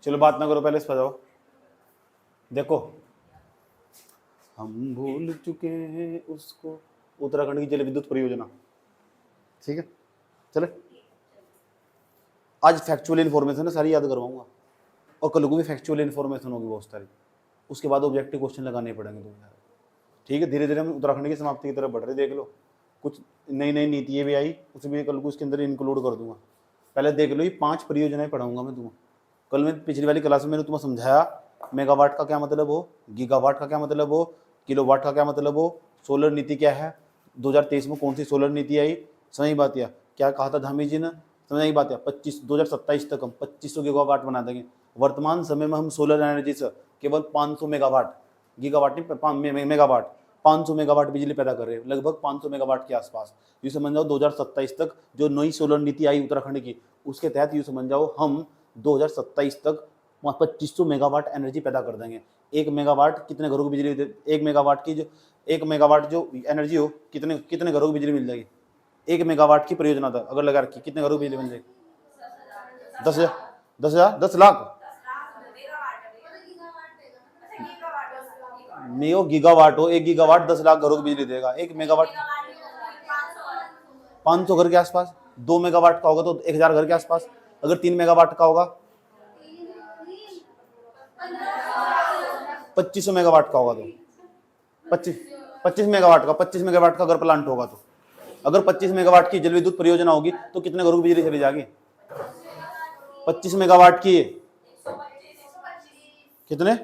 चलो बात ना करो, पहले इस पर जाओ। देखो, हम भूल चुके हैं उसको, उत्तराखंड की जल विद्युत परियोजना। ठीक है, चले। आज फैक्चुअल इन्फॉर्मेशन है सारी याद करवाऊंगा, और कल को भी फैक्चुअल इन्फॉर्मेशन होगी बहुत सारी। उसके बाद ऑब्जेक्टिव क्वेश्चन लगाने पड़ेंगे तुम्हें। ठीक है, धीरे धीरे हम उत्तराखंड की समाप्ति की तरफ बढ़ रहे। देख लो, कुछ नई नई नीतियाँ भी आई, उसमें भी कल को उसके अंदर इंक्लूड कर दूंगा। पहले देख लो, ये 5 परियोजनाएं पढ़ाऊंगा मैं तुम्हें। कल मैं पिछली वाली क्लास में मैंने तुम्हें समझाया मेगावाट का क्या मतलब हो, गीगावाट का क्या मतलब हो, किलोवाट का क्या मतलब हो, सोलर नीति क्या है, 2023 में कौन सी सोलर नीति आई, समझ बात। या क्या कहा था धामी जी ने, समझ आई बात। या 2027 तक हम 2500 गीगावाट बना देंगे। वर्तमान समय में हम सोलर एनर्जी से केवल 500 मेगावाट, गीगावाट नहीं मेगावाट, 500 मेगावाट बिजली पैदा कर रहे हैं, लगभग 500 मेगावाट के आसपास। ये समझ जाओ 2027 तक जो नई सोलर नीति आई उत्तराखंड की, उसके तहत ये समझ जाओ हम 2027 तक 2500 मेगावाट एनर्जी पैदा कर देंगे। 1 मेगावाट कितने घरों को बिजली दे, 1 मेगावाट की जो 1 मेगावाट जो एनर्जी हो, कितने कितने घरों को बिजली मिल जाएगी। 1 मेगावाट की परियोजना था अगर लगा रखी, कितने घरों को बिजली मिल जाएगी? 10,000 10 लाख नहीं हो, गीगावाट हो। 1 गीगावाट 10 लाख घरों को बिजली देगा। 1 मेगावाट 500 घर के आसपास। 2 मेगावाट का होगा तो 1000 घर के आसपास। अगर 3 मेगावाट का होगा 2500 मेगावाट का होगा तो 25 मेगावाट का 25 मेगावाट का अगर प्लांट होगा तो, अगर 25 मेगावाट की जल विद्युत परियोजना होगी तो कितने घरों को बिजली चली जाएगी? 25 मेगावाट की कितने,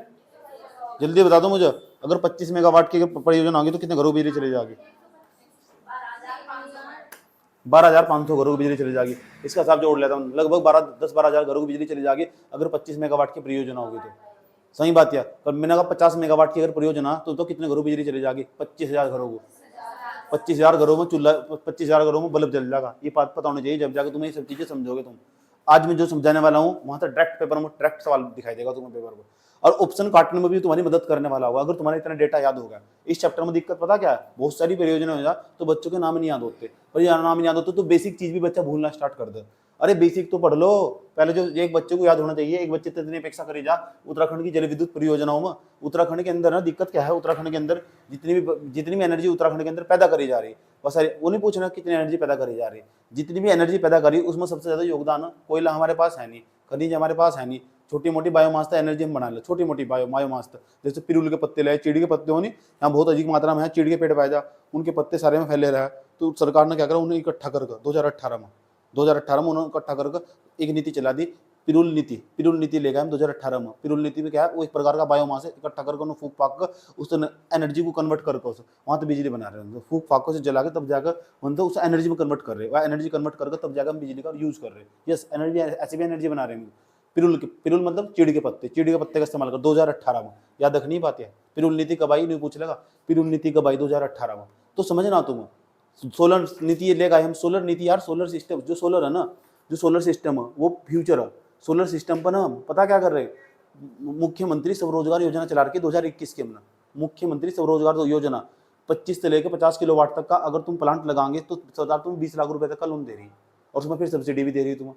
जल्दी बता दो मुझे। अगर 25 मेगावाट की परियोजना होगी तो कितने घरों को बिजली चली जाएगी? 12,500 घरों को बिजली चली जाएगी। इसका हिसाब जोड़ लेता हूँ, लगभग 10-12 हज़ार घरों को बिजली चली जाएगी अगर 25 मेगावाट की परियोजना होगी तो। सही बात है। पर मैंने कहा 50 मेगावाट की अगर परियोजना तो कितने घरों को बिजली चली जाएगी? 25,000 घरों को। 25,000 घरों में चूल्हा, 25,000 घरों में बल्ब जल जाएगा। ये बात पता होनी चाहिए, जब जाकर तुम्हें ये सब चीजें समझोगे तुम। आज मैं जो समझाने वाला हूँ वहां से डायरेक्ट पेपर में डायरेक्ट सवाल दिखाई देगा तुम्हें पेपर पर, और ऑप्शन काटने में भी तुम्हारी मदद करने वाला होगा अगर तुम्हारा इतना डेटा याद होगा। इस चैप्टर में दिक्कत पता क्या है, बहुत सारी परियोजना हो जा तो बच्चों के नाम नहीं याद होते, पर यार नाम नहीं याद होते तो बेसिक चीज भी बच्चा भूलना स्टार्ट कर दे। अरे बेसिक तो पढ़ लो पहले, जो एक बच्चे को याद होना चाहिए। एक बच्चे इतनी अपेक्षा करी जा उत्तराखंड की जल विद्युत परियोजनाओं में। उत्तराखंड के अंदर ना दिक्कत क्या है, उत्तराखंड के अंदर जितनी भी एनर्जी उत्तराखंड के अंदर पैदा करी जा रही है, बस वो नहीं पूछना कितनी एनर्जी पैदा करी जा रही है, जितनी भी एनर्जी पैदा करी उसमें सबसे ज्यादा योगदान कोयला हमारे पास है नहीं, खनिज हमारे पास है नहीं, छोटी मोटी बायोमास एनर्जी हम बना ले, छोटी मोटी बायोमास। जैसे पिरुल के पत्ते लाए, चीड़ के पत्ते होनी यहाँ बहुत अधिक मात्रा में है, चीड़ के पेड़ पाए जा, उनके पत्ते सारे में फैले रहा है। तो सरकार ने क्या करा, उन्हें इकट्ठा कर 2018 में उन्होंने इकट्ठा कर एक नीति चला दी, पिरुल नीति लेगा हम 2018 में। पिरुल नीति में क्या है, वो एक प्रकार का बायोमास है, इकट्ठा करके उन्हें फूक फाक कर उस एनर्जी को कन्वर्ट करके उस वहाँ तो बिजली बना रहे हैं, फूक फाकों से जला के तब जाकर मतलब उस एनर्जी में कन्वर्ट कर रहे हैं, वह एनर्जी कन्वर्ट करके तब जाकर हम बिजली का यूज कर रहे हैं। यस, एनर्जी ऐसी भी एनर्जी बना रहे हैं। पिरुल मतलब चीड़ के पत्ते का इस्तेमाल कर 2018 में। याद रखनी बात है, पिरुल नीति कब आई नहीं पूछ लेगा, पिरुल नीति कब आई 2018 में। तो समझना तुम, सोलर नीति लेगा हम, सोलर नीति यार, सोलर सिस्टम जो सोलर है ना, जो सोलर सिस्टम है वो फ्यूचर है। सोलर सिस्टम पर ना पता क्या कर रहे हैं, मुख्यमंत्री स्वरोजगार योजना चला रखी 2021 के अंदर। मुख्यमंत्री स्वरोजगार योजना 25 से लेकर 50 किलोवाट तक का अगर तुम प्लांट लगाओगे तो सरकार तुम्हें 20 लाख रुपए तक का लोन दे रही है, और उसमें फिर सब्सिडी भी दे रही है तुम्हें।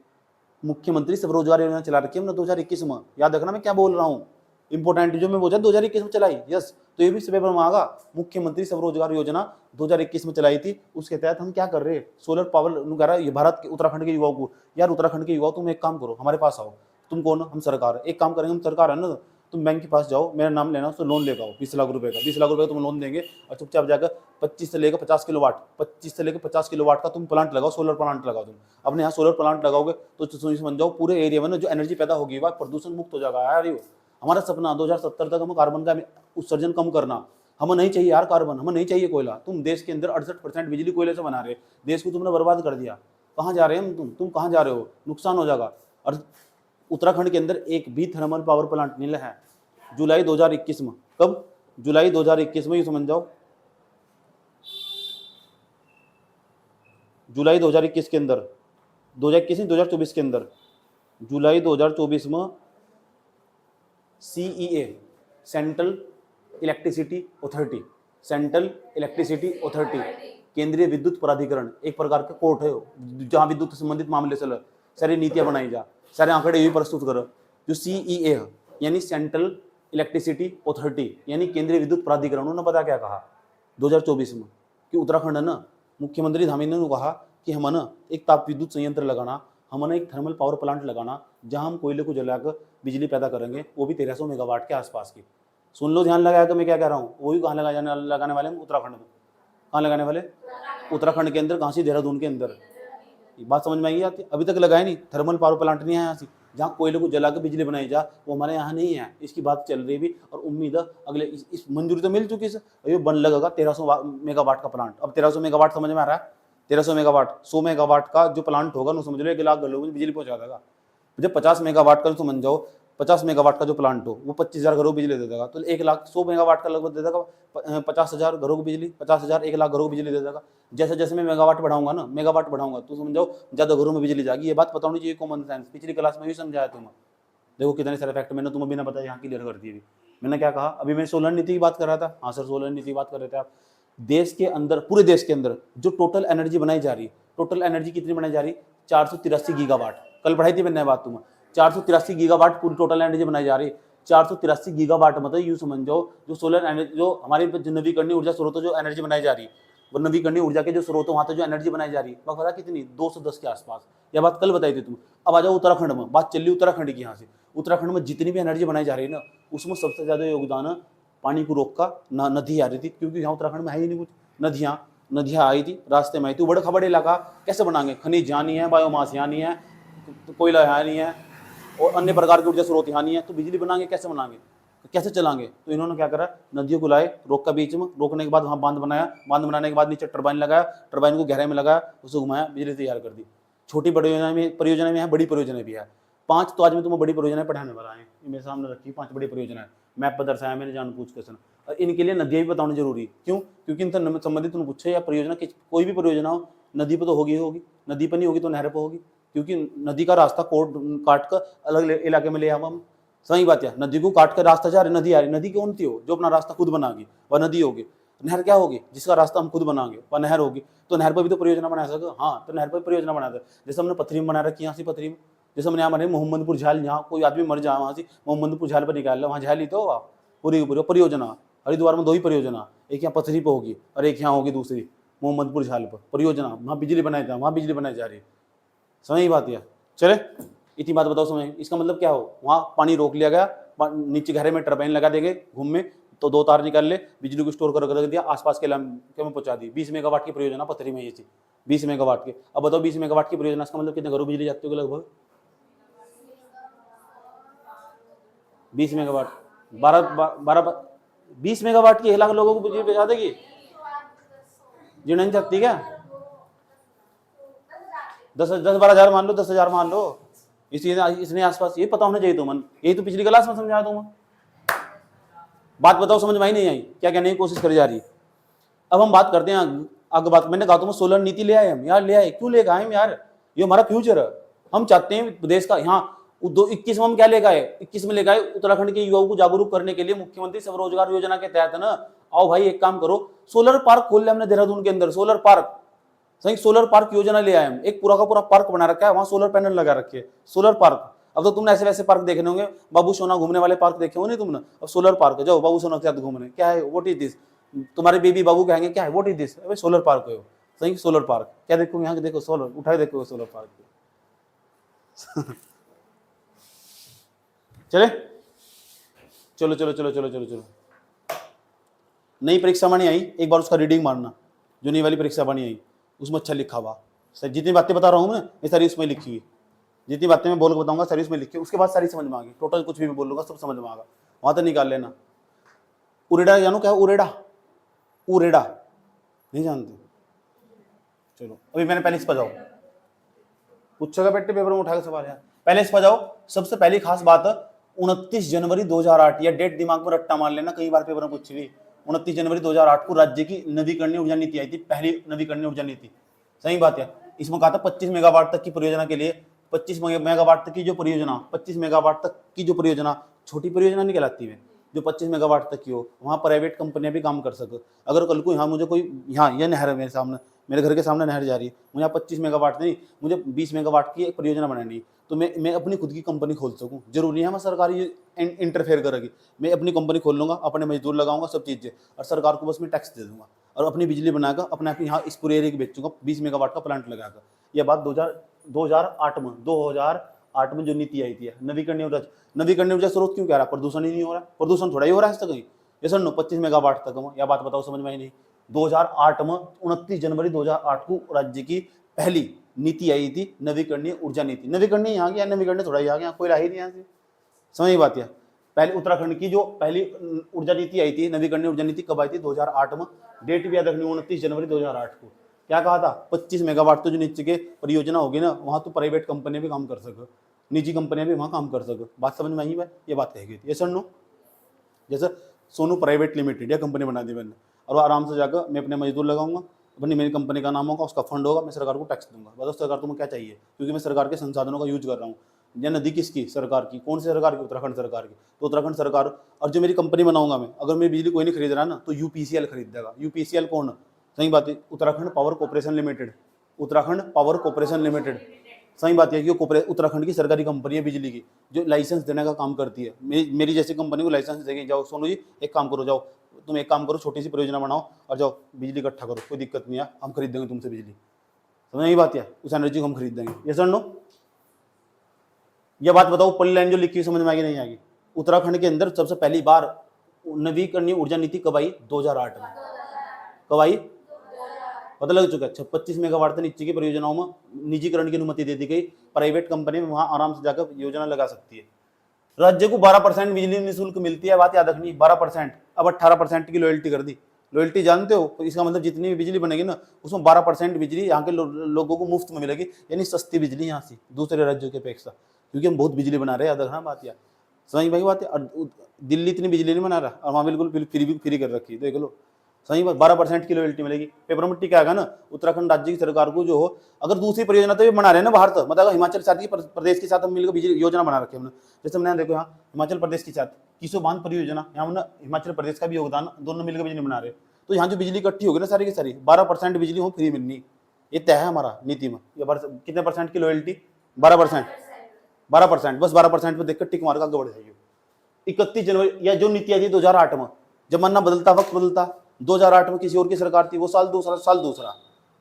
मुख्यमंत्री स्वरोजगार योजना चला रखी है हमने 2021 में। याद रखना मैं क्या बोल रहा हूँ, इंपोर्टेंट जो मैं बोला 2021 में चलाई। यस, तो ये भी पेपर में आगा, मुख्यमंत्री स्वरोजगार योजना 2021 में चलाई थी। उसके तहत हम क्या कर रहे हैं, सोलर पावर कह रहा है ये भारत के उत्तराखंड के युवाओं को। यार उत्तराखंड के युवाओं तुम एक काम करो, हमारे पास आओ। तुम कौन, हम सरकार, एक काम करेंगे हम सरकार है ना, तुम बैंक के पास जाओ, मेरा नाम लेना, उससे लोन लेकर आओ 20 लाख रुपए का। 20 लाख रुपए का तुम लोन देंगे और चुपचाप जाकर 25 से लेकर 50 किलोवाट 25 से लेकर 50 किलोवाट का तुम प्लांट लगाओ, सोलर प्लांट लगाओ। तुम अपने यहाँ सोलर प्लांट लगाओगे तो समझ जाओ पूरे एरिया में ना जो एनर्जी पैदा होगी वह प्रदूषण मुक्त हो जाएगा। यार हमारा सपना 2070 तक हम कार्बन का उत्सर्जन कम करना। हमें नहीं चाहिए यार कार्बन, हमें नहीं चाहिए कोयला। तुम देश के अंदर 68% बिजली कोयले से बना रहे, देश को तुमने बर्बाद कर दिया। कहाँ जा रहे हैं हम, तुम कहाँ जा रहे हो, नुकसान हो जाएगा। और उत्तराखंड के अंदर एक भी थर्मल पावर प्लांट नहीं है जुलाई 2021 में। कब, जुलाई 2021 में, ये समझ जाओ जुलाई 2021 के अंदर, 2021 नहीं 2024 के अंदर, जुलाई 2024 में CEA सेंट्रल इलेक्ट्रिसिटी अथॉरिटी केंद्रीय विद्युत प्राधिकरण एक प्रकार का कोर्ट है जहां विद्युत संबंधित मामले चल सारी नीतियां बनाई जा, सारे आंकड़े भी प्रस्तुत कर। जो CEA यानी सेंट्रल इलेक्ट्रिसिटी अथॉरिटी यानी केंद्रीय विद्युत प्राधिकरण, उन्होंने पता क्या कहा 2024 में कि उत्तराखंड है ना, मुख्यमंत्री धामीने ने कहा कि हम ना एक ताप विद्युत संयंत्र लगाना, हम ना एक थर्मल पावर प्लांट लगाना जहां हम कोयले को जलाकर बिजली पैदा करेंगे, वो भी 1300 मेगावाट के आसपास की। सुन लो ध्यान लगाकर मैं क्या कह रहा हूँ, वो भी कहाँ लगाने वाले हैं, उत्तराखंड में। कहाँ लगाने वाले? उत्तराखंड के अंदर। कहाँ से? देहरादून के अंदर। बात समझ में आई आती? अभी तक लगाया नहीं, थर्मल पावर प्लांट नहीं है यहाँ से जहाँ कोयले को जला के बिजली बनाई जा, वो हमारे यहाँ नहीं है। इसकी बात चल रही भी, और उम्मीद है अगले इस मंजूरी तो मिल चुकी है, ये बन लगेगा 1300 मेगावाट का प्लांट। अब 1300 मेगावाट समझ में आ रहा है? 1300 मेगावाट, 100 मेगावाट का जो प्लांट होगा ना, समझ लो 1 लाख घरों में बिजली पहुंचा देगा। जब 50 मेगावाट का समझ जाओ, 50 मेगावाट का जो प्लांट हो वो 25,000 घरों को बिजली दे देगा, तो 1 लाख 100 मेगावाट का लगभग दे देगा 50,000 घरों को बिजली, 50,000 1 लाख घरों को बिजली दे देगा। जैसे जैसे मैं मेगावाट बढ़ाऊंगा ना, मेगावाट बढ़ाऊंगा, तो समझ जाओ ज्यादा घरों में बिजली जाएगी। ये बात पता होनी चाहिए, कॉमन सेंस। पिछली क्लास में भी समझाया तुम्हें, देखो कितने सारे फैक्ट मैंने तुम्हें बिना बताया यहाँ क्लियर कर दिए। मैंने क्या कहा? अभी मैं सोलर नीति की बात कर रहा था। हाँ सर, सोलर नीति की बात कर रहे थे आप। देश के अंदर, पूरे देश के अंदर जो टोटल एनर्जी बनाई जा रही है, टोटल एनर्जी कितनी बनाई जा रही? 483 गीगावाट। कल पढ़ाई थी मैंने बात तुम्हें, 483 गीगावाट पूरी टोटल एनर्जी बनाई जा रही है। 483 गीगावाट मतलब यूं समझ जाओ, जो सोलर एनर्जी, जो हमारी नवीकरणीय ऊर्जा स्रोतों जो एनर्जी बनाई जा रही है, वो नवीकरणीय ऊर्जा के जो स्रोतों वहां जो एनर्जी बनाई जा रही है, वह पता कितनी? 210 के आसपास। यह बात कल बताई थी तुम। अब आ जाओ उत्तराखंड में, बात चल रही उत्तराखंड की। यहाँ से उत्तराखंड में जितनी भी एनर्जी बनाई जा रही है ना, उसमें सबसे ज्यादा योगदान पानी को रोक का नदी आ रही थी, क्योंकि यहाँ उत्तराखंड में है ही नहीं कुछ। नदियाँ आई थी, रास्ते में आई थी। बड़ा खबड़ इलाका, कैसे बनाएंगे? खनिज यहाँ नहीं है, बायोमास यहाँ नहीं है, कोयला यहाँ नहीं है, और अन्य प्रकार के ऊर्जा स्रोत यहाँ नहीं है, तो बिजली बनाएंगे कैसे? बनाएंगे कैसे चलाएंगे? तो इन्होंने क्या करा, नदियों को लाए, रोक का बीच में, रोकने के बाद वहाँ बांध बनाया, बांध बनाने के बाद नीचे टरबाइन लगाया, टरबाइन को गहराई में लगाया, उसे घुमाया, बिजली तैयार कर दी। छोटी परियोजना में है, बड़ी परियोजना भी है। 5 तो आज मैं तुम्हें बड़ी परियोजनाएं पढ़ाने वाला है, मेरे सामने रखी 5 बड़ी परियोजनाएं, मैप पर दर्शाया मैंने जानबूझ के। और इनके लिए नदियाँ भी बताना जरूरी। क्यों? क्योंकि इनसे संबंधित तुम पूछे, या परियोजना कोई भी परियोजना हो, नदी पर तो होगी, नदी पर नहीं होगी तो नहर पर होगी, क्योंकि नदी का रास्ता काट कर अलग इलाके में ले आवा हम। सही बात है, नदी को काट कर रास्ता जा रही, नदी आ रही। नदी कौन सी हो? जो अपना रास्ता खुद बनागी, वह नदी होगी। नहर क्या होगी? जिसका रास्ता हम खुद बनाएंगे, वह नहर होगी। तो नहर पर भी तो परियोजना बना सके। हाँ, तो नहर पर परियोजना बना दे। जैसे हमने पथरी में बना रखी, यहाँ से पथरी में, जैसे हमने यहाँ बने मोहम्मदपुर झील, यहाँ कोई आदमी मर जाए, वहाँ से मोहम्मदपुर झील पर निकाल लो, वहाँ झील ही तो आप पूरी परियोजना। हरिद्वार में 2 ही परियोजना, एक यहाँ पथरी पर होगी और एक यहाँ होगी दूसरी मोहम्मदपुर झील पर परियोजना। वहाँ बिजली बनाई जा, वहाँ बिजली बनाई जा रही है। समझ बात है? चले, इतनी बात बताओ समझ। इसका मतलब क्या हो? वहाँ पानी रोक लिया गया, नीचे गहरे में टरबाइन लगा देंगे घूम में, तो 2 तार निकाल ले, बिजली को स्टोर कर रख दिया, आसपास के इलाके में पहुंचा दी। 20 मेगावाट की परियोजना पथरी में ये थी, 20 मेगावाट की। अब बताओ 20 मेगावाट की परियोजना, इसका मतलब कितने घरों बिजली जाती होगी? लगभग 20 मेगावाट, 20 मेगावाट की 1 लाख लोगों को बिजली पहुंचा देगी। जी नहीं सकती क्या? 10-12 हजार मान लो, 10,000 मान लो, इसने आसपास। ये पता होना चाहिए तुम्हें, यही तो पिछली क्लास में समझाया तुम्हें। बात बताओ समझ में आई नहीं आई? क्या कहने की कोशिश करी जा रही है? अब हम बात करते हैं आगे। बात मैंने कहा तुम्हें सोलर नीति ले आए हम यार, ले आए। क्यों लेकर आए हम यार? ये हमारा फ्यूचर है। हम चाहते हैं प्रदेश का, यहाँ 21 में हम क्या लेकर आए? 21 में लेकर आए उत्तराखंड के युवाओं को जागरूक करने के लिए मुख्यमंत्री स्वरोजगार योजना के तहत ना, आओ भाई एक काम करो, सोलर पार्क खोल लिया हमने देहरादून के अंदर। सोलर पार्क, सही, सोलर पार्क योजना ले आए हम। एक पूरा का पूरा पार्क बना रखा है, वहां सोलर पैनल लगा रखे हैं, सोलर पार्क। अब तो तुमने ऐसे वैसे पार्क देखे होंगे, बाबू सोना घूमने वाले पार्क देखे हो नहीं तुमने? अब सोलर पार्क, जाओ बाबू सोना के साथ घूमने। क्या है? What is this? तुम्हारे बेबी बाबू कहेंगे क्या है? What is this? अरे सोलर पार्क है, सही, सोलर पार्क। क्या देखो यहाँ देखो, सोलर उठाए देखो सोलर पार्क। चले, चलो चलो चलो चलो चलो चलो। नई परीक्षा बनी आई, एक बार उसका रीडिंग मारना। जो नई वाली परीक्षा बनी आई उसमें अच्छा लिखा हुआ, सर जितनी बातें बता रहा हूँ मैं, ये सारी उसमें लिखी हुई। जितनी बातें मैं बोल के बताऊंगा सारी उसमें लिखी, उसके बाद सारी समझ में आ गई। टोटल कुछ भी मैं बोलूंगा सब समझ में आएगा, वहां तक निकाल लेना। उरेडा जानो क्या? उरेडा, उरेडा नहीं जानते? चलो अभी मैंने पहले इस पर जाओ, पूछेगा बेटे पेपर में उठा के सवाल है। पहले इस पर जाओ। सबसे पहली खास बात 29 जनवरी 2008, या डेट दिमाग में रट्टा मार लेना, कई बार पेपर में पूछी हुई। 29 जनवरी 2008 को राज्य की नवीकरणीय ऊर्जा नीति आई थी, पहली नवीकरणीय ऊर्जा नीति। सही बात है। इसमें कहा था 25 मेगावाट तक की परियोजना के लिए, 25 मेगावाट तक की जो परियोजना, 25 मेगावाट तक की जो परियोजना, छोटी परियोजना नहीं कहलाती है, जो 25 मेगावाट तक की हो, वहाँ प्राइवेट कंपनियां भी काम कर सके। अगर कल को यहाँ मुझे कोई, यहाँ यह नहर है मेरे सामने, मेरे घर के सामने नहर जा रही है, मुझे यहाँ 25 मेगावाट नहीं, मुझे 20 मेगावाट की एक परियोजना बनानी है, तो मैं अपनी खुद की कंपनी खोल सकूँ। जरूरी है मैं सरकारी इंटरफेयर करेगी, मैं अपनी कंपनी खोल लूँगा, अपने मजदूर लगाऊंगा, सब चीज़ें, और सरकार को बस मैं टैक्स दे दूंगा और अपनी बिजली बनाकर अपने आप यहाँ इस पूरे एरिया की बेचूंगा 20 मेगावाट का प्लांट लगाकर। यह बात 2008 में जो नीति आई थी, नवीकरणीय ऊर्जा स्रोत क्यों कह रहा, प्रदूषण ही नहीं हो रहा, प्रदूषण थोड़ा ही हो रहा है इससे कहीं। ये सर 25 मेगावाट तक हम, यह बात बताओ समझ में आई नहीं। 2008 में 29 जनवरी 2008 को राज्य की पहली नीति आई थी, नवीकरणीय ऊर्जा नीति। नवीकरणीय यहाँ की, नवीकरणीय थोड़ा यहाँ गया, कोई रहा ही नहीं यहाँ से, समझ बात है। पहले उत्तराखंड की जो पहली ऊर्जा नीति आई थी, नवीकरणीय ऊर्जा नीति कब आई थी, 2008 में। डेट भी याद रखनी, 29 जनवरी 2008 को। क्या कहा था, 25 मेगावाट तो जो नीचे के परियोजना होगी ना, वहाँ तो प्राइवेट कंपनियां भी काम कर सके, निजी कंपनियां भी वहाँ काम कर सके। बात समझ में आई है, ये बात कही गई थी। ये सर नो, जैसे सोनू प्राइवेट लिमिटेड या कंपनी बना दी मैंने, और वो आराम से जाकर मैं अपने मजदूर लगाऊंगा, अपनी मेरी कंपनी का नाम होगा, उसका फंड होगा, मैं सरकार को टैक्स दूंगा। बस सरकार तुम्हें क्या चाहिए, क्योंकि मैं सरकार के संसाधनों का यूज कर रहा हूँ। या नदी किसकी, सरकार की। कौन सी सरकार की, उत्तराखंड सरकार की। तो उत्तराखंड सरकार, और जो मेरी कंपनी बनाऊंगा मैं, अगर मेरी बिजली कोई नहीं खरीद रहा ना, तो यूपीसीएल खरीद देगा। यूपीसीएल कौन, सही बात है, Uttarakhand power corporation limited. Uttarakhand power corporation limited, सही बात है कि उत्तराखंड की सरकारी कंपनी है बिजली की, जो लाइसेंस देने का काम करती है। मेरी जैसी कंपनी को लाइसेंस देगी, जाओ सोनू जी एक काम करो, जाओ तुम एक काम करो, छोटी सी परियोजना बनाओ और जाओ बिजली इकट्ठा करो, कोई दिक्कत नहीं है, हम खरीद देंगे तुमसे बिजली। समझ नहीं बात है, उस एनर्जी को हम खरीद देंगे। ये सर नो, ये बात बताओ, पल्ली लाइन जो लिखी है समझ में आएगी नहीं आएगी। उत्तराखंड के अंदर सबसे पहली बार नवीकरणीय ऊर्जा नीति कब आई, 2008 में। कब आई, पता लग चुका है। 25 मेगावाट से नीचे की परियोजनाओं में निजीकरण की अनुमति दे दी गई, प्राइवेट कंपनी में वहां आराम से जाकर योजना लगा सकती है। राज्य को 12% बिजली निःशुल्क मिलती है, बात याद रखनी, 12%। अब 18% की लॉयल्टी कर दी। लॉयल्टी जानते हो, तो इसका मतलब जितनी भी बिजली बनेगी ना, उसमें 12% बिजली यहाँ के लोगों को मुफ्त में मिलेगी, यानी सस्ती बिजली यहाँ से दूसरे राज्यों की अपेक्षा, क्योंकि हम बहुत बिजली बना रहे हैं। याद रखना बात यार, सही भाई बात है। दिल्ली इतनी बिजली नहीं बना रहा, और वहाँ बिल्कुल फ्री कर रखी है, देख लो, सही बात। 12% की लॉयल्टी मिलेगी। पेपर में टिक आएगा ना, उत्तराखंड राज्य की सरकार को जो हो, अगर दूसरी परियोजना तो ये बना रहे हैं ना बाहर, तो मतलब हिमाचल प्रदेश के साथ हम मिलकर बिजली योजना बना रखे हमने। जैसे हमने देखो यहाँ हिमाचल प्रदेश के साथ किसो बांध परियोजना, यहाँ हमने हिमाचल प्रदेश का भी योगदान, दोनों मिलकर बिजली बना रहे। तो यहाँ जो बिजली इकट्ठी होगी ना सारी की सारी, 12% बिजली हो फ्री मिलनी, ये तय है हमारा नीति में। ये कितने परसेंट की लॉयल्टी, 12%। 12%, बस 12% पे देखकर टिक मार का आगे बढ़ जाइए। 31 जनवरी, या जो नीति आई थी 2008 में, जमाना बदलता वक्त बदलता, 2008 में किसी और की सरकार थी, वो साल दूसरा,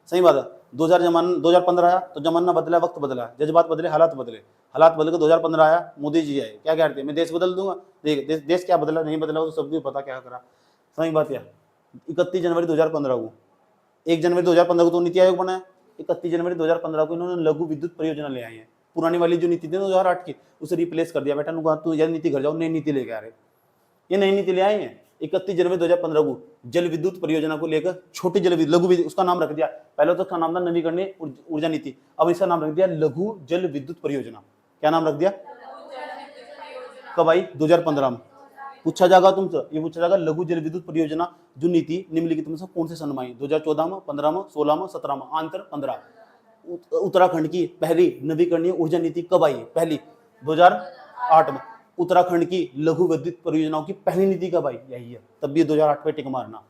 सही बात है। 2015 आया तो जमाना बदला, वक्त बदला, जज्बात बदले, हालात बदल के 2015 आया, मोदी जी आए, क्या कहते हैं, मैं देश बदल दूंगा। देश क्या बदला नहीं बदला तो सबको पता क्या करा, सही बात है। 31 जनवरी 2015 को, 1 जनवरी 2015 को तो नीति आयोग बनाया, 31 जनवरी 2015 को इन्होंने लघु विद्युत परियोजना ले आई है। पुरानी वाली जो नीति थी 2008 की, उसे रिप्लेस कर दिया। बेटा नुकहा तू यह नीति घर जाओ, नई नीति लेके आ रहे, ये नई नीति ले आए हैं। 31 जनवरी 2015 को जल विद्युत परियोजना को लेकर छोटी लघु विद्युत, उसका नाम रख दिया, पहले तो उसका नाम था नवीकरणीय ऊर्जा नीति, अब इसका नाम रख दिया लघु जल विद्युत परियोजना। क्या नाम रख दिया, कब आई, 2015 में। पूछा जाएगा तुमसे, ये पूछा जाएगा लघु जल विद्युत परियोजना जो नीति निम्नलिखित में से कौन से सन में आई, 2014 में, 15 में, 16 में, 17 में, आंतर 15। उत्तराखंड की पहली नवीकरणीय ऊर्जा नीति कब आई, पहली 2008 में। उत्तराखंड की लघु विद्युत परियोजनाओं की पहली नीति कब आई, यही है, तब भी 2008 पे टिक मारना,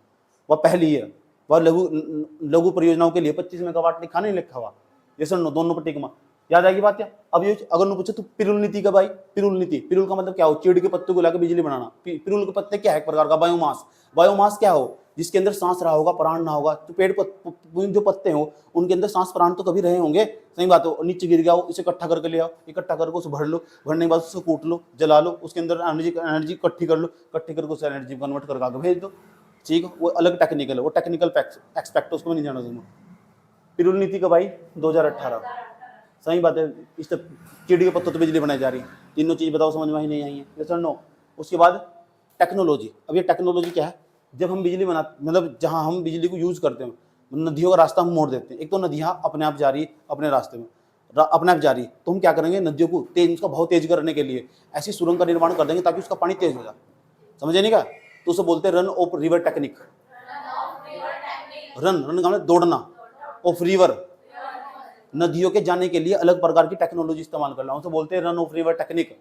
वह पहली है। वह लघु परियोजनाओं के लिए 25 मेगावाट लिखा नहीं लिखा हुआ, ये सर दोनों पर टिक मार, याद आएगी बात क्या। अब ये अगर न पूछे तो पिरुल नीति कब आई, पिरुल नीति, पिरुल का मतलब क्या हो, चीड़ के पत्ते को लाकर बिजली बनाना। पिरुल के पत्ते क्या है, एक प्रकार का बायोमास। बायोमास क्या हो, जिसके अंदर सांस रहा होगा, प्राण ना होगा, तो पेड़ जो पत्ते हो उनके अंदर सांस प्राण तो कभी रहे होंगे, सही बात हो। नीचे गिर गया हो, इसे इकट्ठा करके ले आओ, इकट्ठा करके उसे भर लो, भरने के बाद उसे कूट लो, जला लो, उसके अंदर एनर्जी इकट्ठी कर लो, इकट्ठी करके उसे एनर्जी कन्वर्ट करके आगे भेज दो, ठीक है। वो अलग टेक्निकल है, वो टेक्निकल एक्सपेक्ट, उसको नहीं जाना दूंगा। पिरुल नीति कब आई, 2018, सही बात है। इस चिड़ी के पत्तों तो बिजली बनाई जा रही है। तीनों चीज बताओ समझ में ही नहीं आई है, ये सर नो। उसके बाद टेक्नोलॉजी, अब ये टेक्नोलॉजी क्या है, जब हम बिजली बना, मतलब जहां हम बिजली को यूज करते हैं, नदियों का रास्ता हम मोड़ देते हैं। एक तो नदियां अपने आप जा रही अपने रास्ते में, अपने आप जा रही, तो हम क्या करेंगे, नदियों को तेज, उसका भाव तेज करने के लिए ऐसी सुरंग का निर्माण कर देंगे ताकि उसका पानी तेज हो जाए, समझे नहीं क्या। तो उसे बोलते हैं run of river technique. Run का मतलब दौड़ना, ऑफ रिवर, नदियों के जाने के लिए अलग प्रकार की टेक्नोलॉजी इस्तेमाल करना, उसे बोलते हैं रन ऑफ रिवर टेक्निक।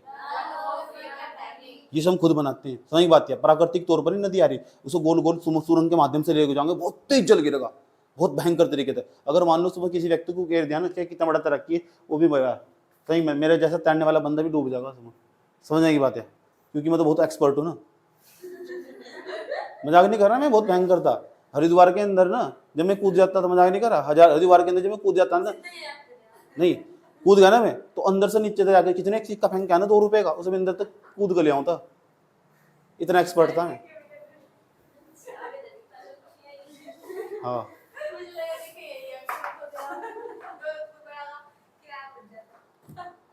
जिसे हम खुद बनाते हैं, सही बात है। प्राकृतिक तौर पर ही नदी आ रही, उसको गोल गोल सुरंग के माध्यम से लेके जाएंगे, बहुत तेज जल गिरेगा, बहुत भयंकर तरीके से। अगर मान लो सुबह किसी व्यक्ति को घेर दिया ना, कितना बड़ा तरक्की है, वो भी बड़ा सही में मेरे जैसा तैरने वाला बंदा भी डूब जाएगा सुबह। समझने की बात है, क्योंकि मैं तो बहुत एक्सपर्ट हूँ ना, मजाक नहीं कर रहा, मैं बहुत भयंकर था हरिद्वार के अंदर ना, जब मैं कूद जाता था, मजाक नहीं कर रहा, हरिद्वार के अंदर जब मैं कूद जाता ना, नहीं कूद गया ना मैं, तो अंदर से नीचे तक जाके कितने एक सिक्का फेंक के आना 2 रुपए का, उसे मैं अंदर तक कूद कर ले आऊँ था, इतना एक्सपर्ट था मैं। हाँ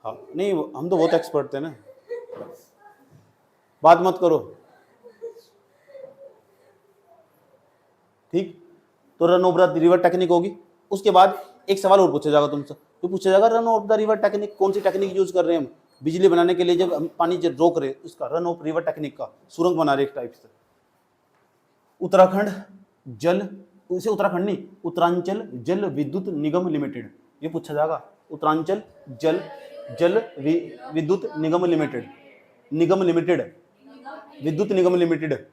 हाँ, नहीं हम तो बहुत एक्सपर्ट थे ना, बात मत करो, ठीक। तो run of the river technique होगी। उसके बाद एक सवाल और पूछा जाएगा तुमसे, तो पूछा जाएगा run of the river technique, कौन सी टेक्निक यूज कर रहे हैं हम बिजली बनाने के लिए, जब हम पानी रोक रहे, उसका रन ऑफ रिवर टेक्निक का सुरंग बना रहे एक टाइप से। उत्तराखंड जल, उसे उत्तराखंड नहीं, उत्तरांचल जल विद्युत निगम लिमिटेड, ये पूछा जाएगा। उत्तरांचल जल विद्युत निगम लिमिटेड, निगम लिमिटेड, विद्युत निगम लिमिटेड,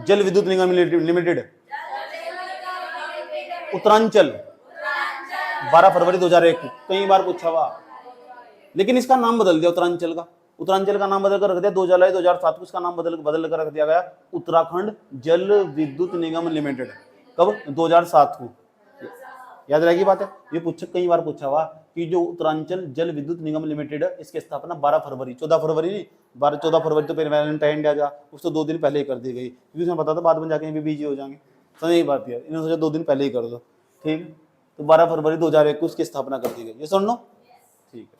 जल विद्युत निगम लिमिटेड, उत्तरांचल, 12 फरवरी 2001 कई बार पूछा हुआ, लेकिन इसका नाम बदल दिया उत्तरांचल का, उत्तरांचल का नाम बदल कर रख दिया 2 जुलाई 2007 को, इसका नाम बदल कर रख दिया गया उत्तराखंड जल विद्युत निगम लिमिटेड। कब? 2007 को। याद रहेगी बात है, ये कई बार पूछा हुआ कि जो उत्तरांचल जल विद्युत निगम लिमिटेड है, इसकी स्थापना 12 फरवरी 14 फरवरी नहीं 14 फरवरी तो फिर वैलेंटाइन डे आ, उसको 2 दिन पहले ही कर दी गई, क्योंकि उसमें पता था बाद में जाके भी बिजी हो जाएंगे। समझ की बात है, इन्होंने सोचा 2 दिन पहले ही कर दो, ठीक। तो 12 फरवरी 2001 को उसकी स्थापना कर दी गई, ये सुन लो, ठीक है।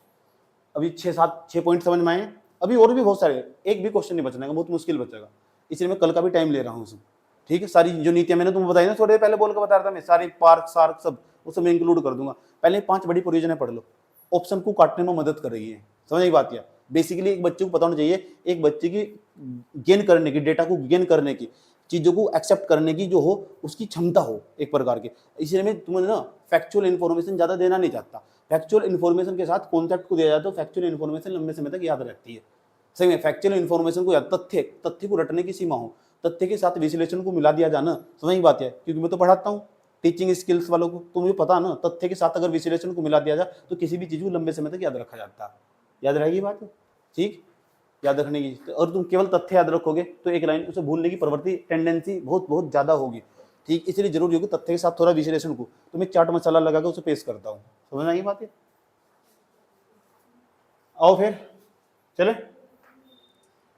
अभी 6 पॉइंट समझ में आए। अभी और भी बहुत सारे, एक भी क्वेश्चन नहीं बचने का, बहुत मुश्किल बचेगा, इसलिए मैं कल का भी टाइम ले रहा हूँ उसमें, ठीक है। सारी जो नीतियां मैंने तुम्हें बताई ना, थोड़े पहले बोल के बता रहा था मैं, सारी पार्क सार्क सब उसमें मैं इंक्लूड कर दूंगा। पहले 5 बड़ी परियोजनाएं पढ़ लो, ऑप्शन को काटने में मदद कर रही है। समझ की बात है, बेसिकली एक बच्चे को पता होना चाहिए, एक बच्चे की गेन करने की, डेटा को गेन करने की, चीजों को एक्सेप्ट करने की जो हो उसकी क्षमता हो एक प्रकार की। इसलिए मैं तुम्हें ना फैक्चुअल इन्फॉर्मेशन ज्यादा देना नहीं चाहता, फैक्चुअल इन्फॉर्मेशन के साथ कॉन्सेप्ट को दिया जाता है, फैक्चुअल इन्फॉर्मेशन लंबे समय तक याद रहती है। सही में फैक्चुअल इन्फॉर्मेशन को याद, तथ्य को रटने की सीमा हो, तथ्य के साथ विश्लेषण को मिला दिया जाना। समझ की बात है, क्योंकि मैं तो पढ़ाता हूँ टीचिंग स्किल्स वालों को, तो मुझे पता ना, तथ्य के साथ अगर विश्लेषण को मिला दिया जाए तो किसी भी चीज को लंबे समय तक याद रखा जाता है। याद रहेगी बात, ठीक, याद रखने की। और तुम केवल तथ्य याद रखोगे तो एक लाइन उसे भूलने की प्रवृत्ति टेंडेंसी बहुत ज्यादा होगी, ठीक। इसलिए जरूरी होगी तथ्य के साथ थोड़ा विश्लेषण को, तो मैं चाट मसाला लगा के उसे पेश करता हूँ। समझ आई बात है, आओ फिर चले।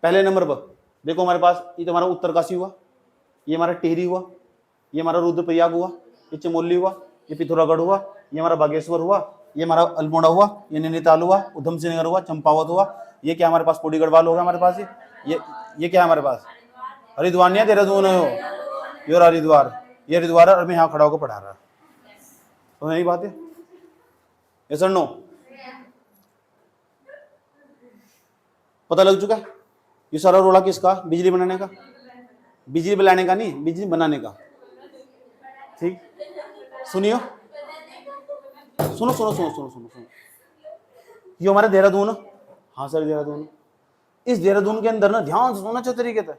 पहले नंबर पर देखो हमारे पास, ये तुम्हारा उत्तरकाशी हुआ, ये हमारा टिहरी हुआ, ये हमारा रुद्रप्रयाग हुआ, ये चमोली हुआ, ये पिथौरागढ़ हुआ, ये हमारा बागेश्वर हुआ, ये हमारा अल्मोड़ा हुआ, ये नैनीताल हुआ, उधम सिंह नगर हुआ, चंपावत हुआ, ये क्या हमारे पास पोड़ी गढ़वाल होगा हमारे पास, ये क्या है हमारे पास हरिद्वार नहीं है, देहरादून है ये हरिद्वार, ये हरिद्वार और मैं यहाँ खड़ा होकर पढ़ा रहा। तो यही बात है, ये सर नो पता लग चुका है। ये सारा रोला किसका? बिजली बनाने का, बिजली बनाने का नहीं, बिजली बनाने का, ठीक। सुनियो, सुनो सुनो सुनो सुनो सुनो सुनो, ये हमारा देहरादून, हाँ सर देहरादून। इस देहरादून के अंदर ना ध्यान से सुनना चाहिए तरीके से,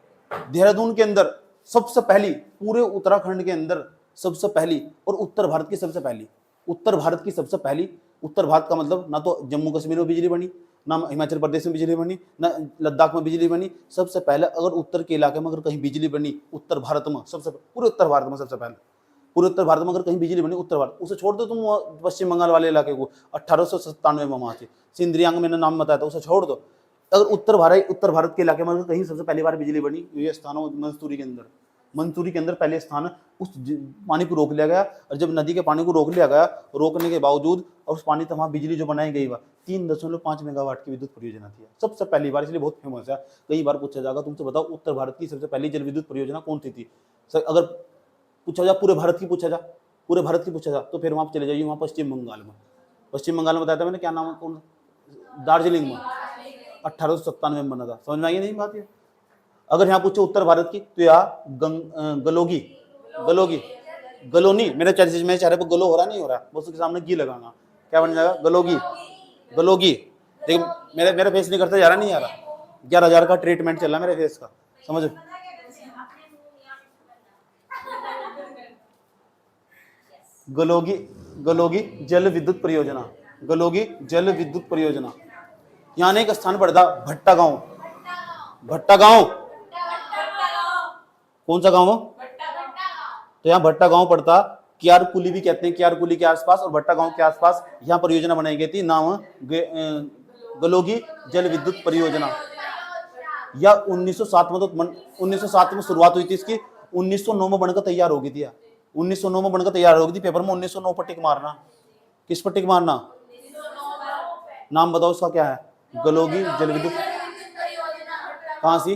देहरादून के अंदर सबसे पहली, पूरे उत्तराखंड के अंदर सबसे पहली और उत्तर भारत की सबसे पहली, उत्तर भारत की सबसे पहली, उत्तर भारत का मतलब ना तो जम्मू कश्मीर में बिजली बनी, ना हिमाचल प्रदेश में बिजली बनी, ना लद्दाख में बिजली बनी, सबसे पहले अगर उत्तर के इलाके में अगर कहीं बिजली बनी उत्तर भारत में, सबसे पूरे उत्तर भारत में सबसे पहले, पूरे उत्तर भारत में अगर कहीं बिजली बनी उत्तर भारत, उसे छोड़ दो तुम पश्चिम बंगाल वाले इलाके को 1897 में वहां से सिंधरियांग मैंने नाम बताया था, उसे छोड़ दो। अगर उत्तर भारत के इलाके में अगर कहीं सबसे पहली बार बिजली बनी, ये स्थान मंसूरी के अंदर, मंसूरी के अंदर पहले स्थान उस पानी को रोक लिया गया, और जब नदी के पानी को रोक लिया गया, रोकने के बावजूद और उस पानी तक वहाँ बिजली जो बनाई गई वह 3.5 मेगावाट की विद्युत परियोजना थी, सबसे पहली बार, इसलिए बहुत फेमस है। कई बार पूछा जाएगा तुमसे बताओ उत्तर भारत की सबसे पहली जल विद्युत परियोजना कौन सी थी। अगर पूछा जाए पूरे भारत की पूछा जा, पूरे भारत की पूछा जा, तो फिर वहाँ चले जाइए, वहाँ पश्चिम बंगाल में, पश्चिम बंगाल में बताया था मैंने, क्या नाम है, कौन, दार्जिलिंग में 1897 में बना था। समझ में आई नहीं बात ये। अगर यहाँ पूछो उत्तर भारत की तो यहाँ गलोगी, गलोनी, मेरे चेहरे पर गलो हो रहा नहीं हो रहा, बस उसके सामने घी लगाना, क्या बन जाएगा, गलोगी। देखो मेरे फेस नहीं करता जा रहा, नहीं आ रहा, 11,000 का ट्रीटमेंट चल रहा मेरे फेस का, समझ। गलोगी गलोगी जल विद्युत परियोजना, गलोगी जल विद्युत परियोजना। यहाँ एक स्थान पड़ता भट्टा गांव, भट्टा गांव, कौन सा गांव हो? तो यहाँ भट्टा गांव पड़ता, क्यारकुली भी कहते हैं, क्यारकुली के आसपास और भट्टा गांव के आसपास यहाँ परियोजना बनाई गई थी, नाम गलोगी जल विद्युत परियोजना। या 1907 में, तो 1907 में शुरुआत हुई थी इसकी, 1909 में बनकर तैयार हो गई थी। 1909 में बनकर तैयार हो गई थी, पेपर में 1909 पर टिक मारना। किस पर टिक मारना? नाम बताओ उसका क्या है? गलोगी जल विद्युत। कहाँ सी?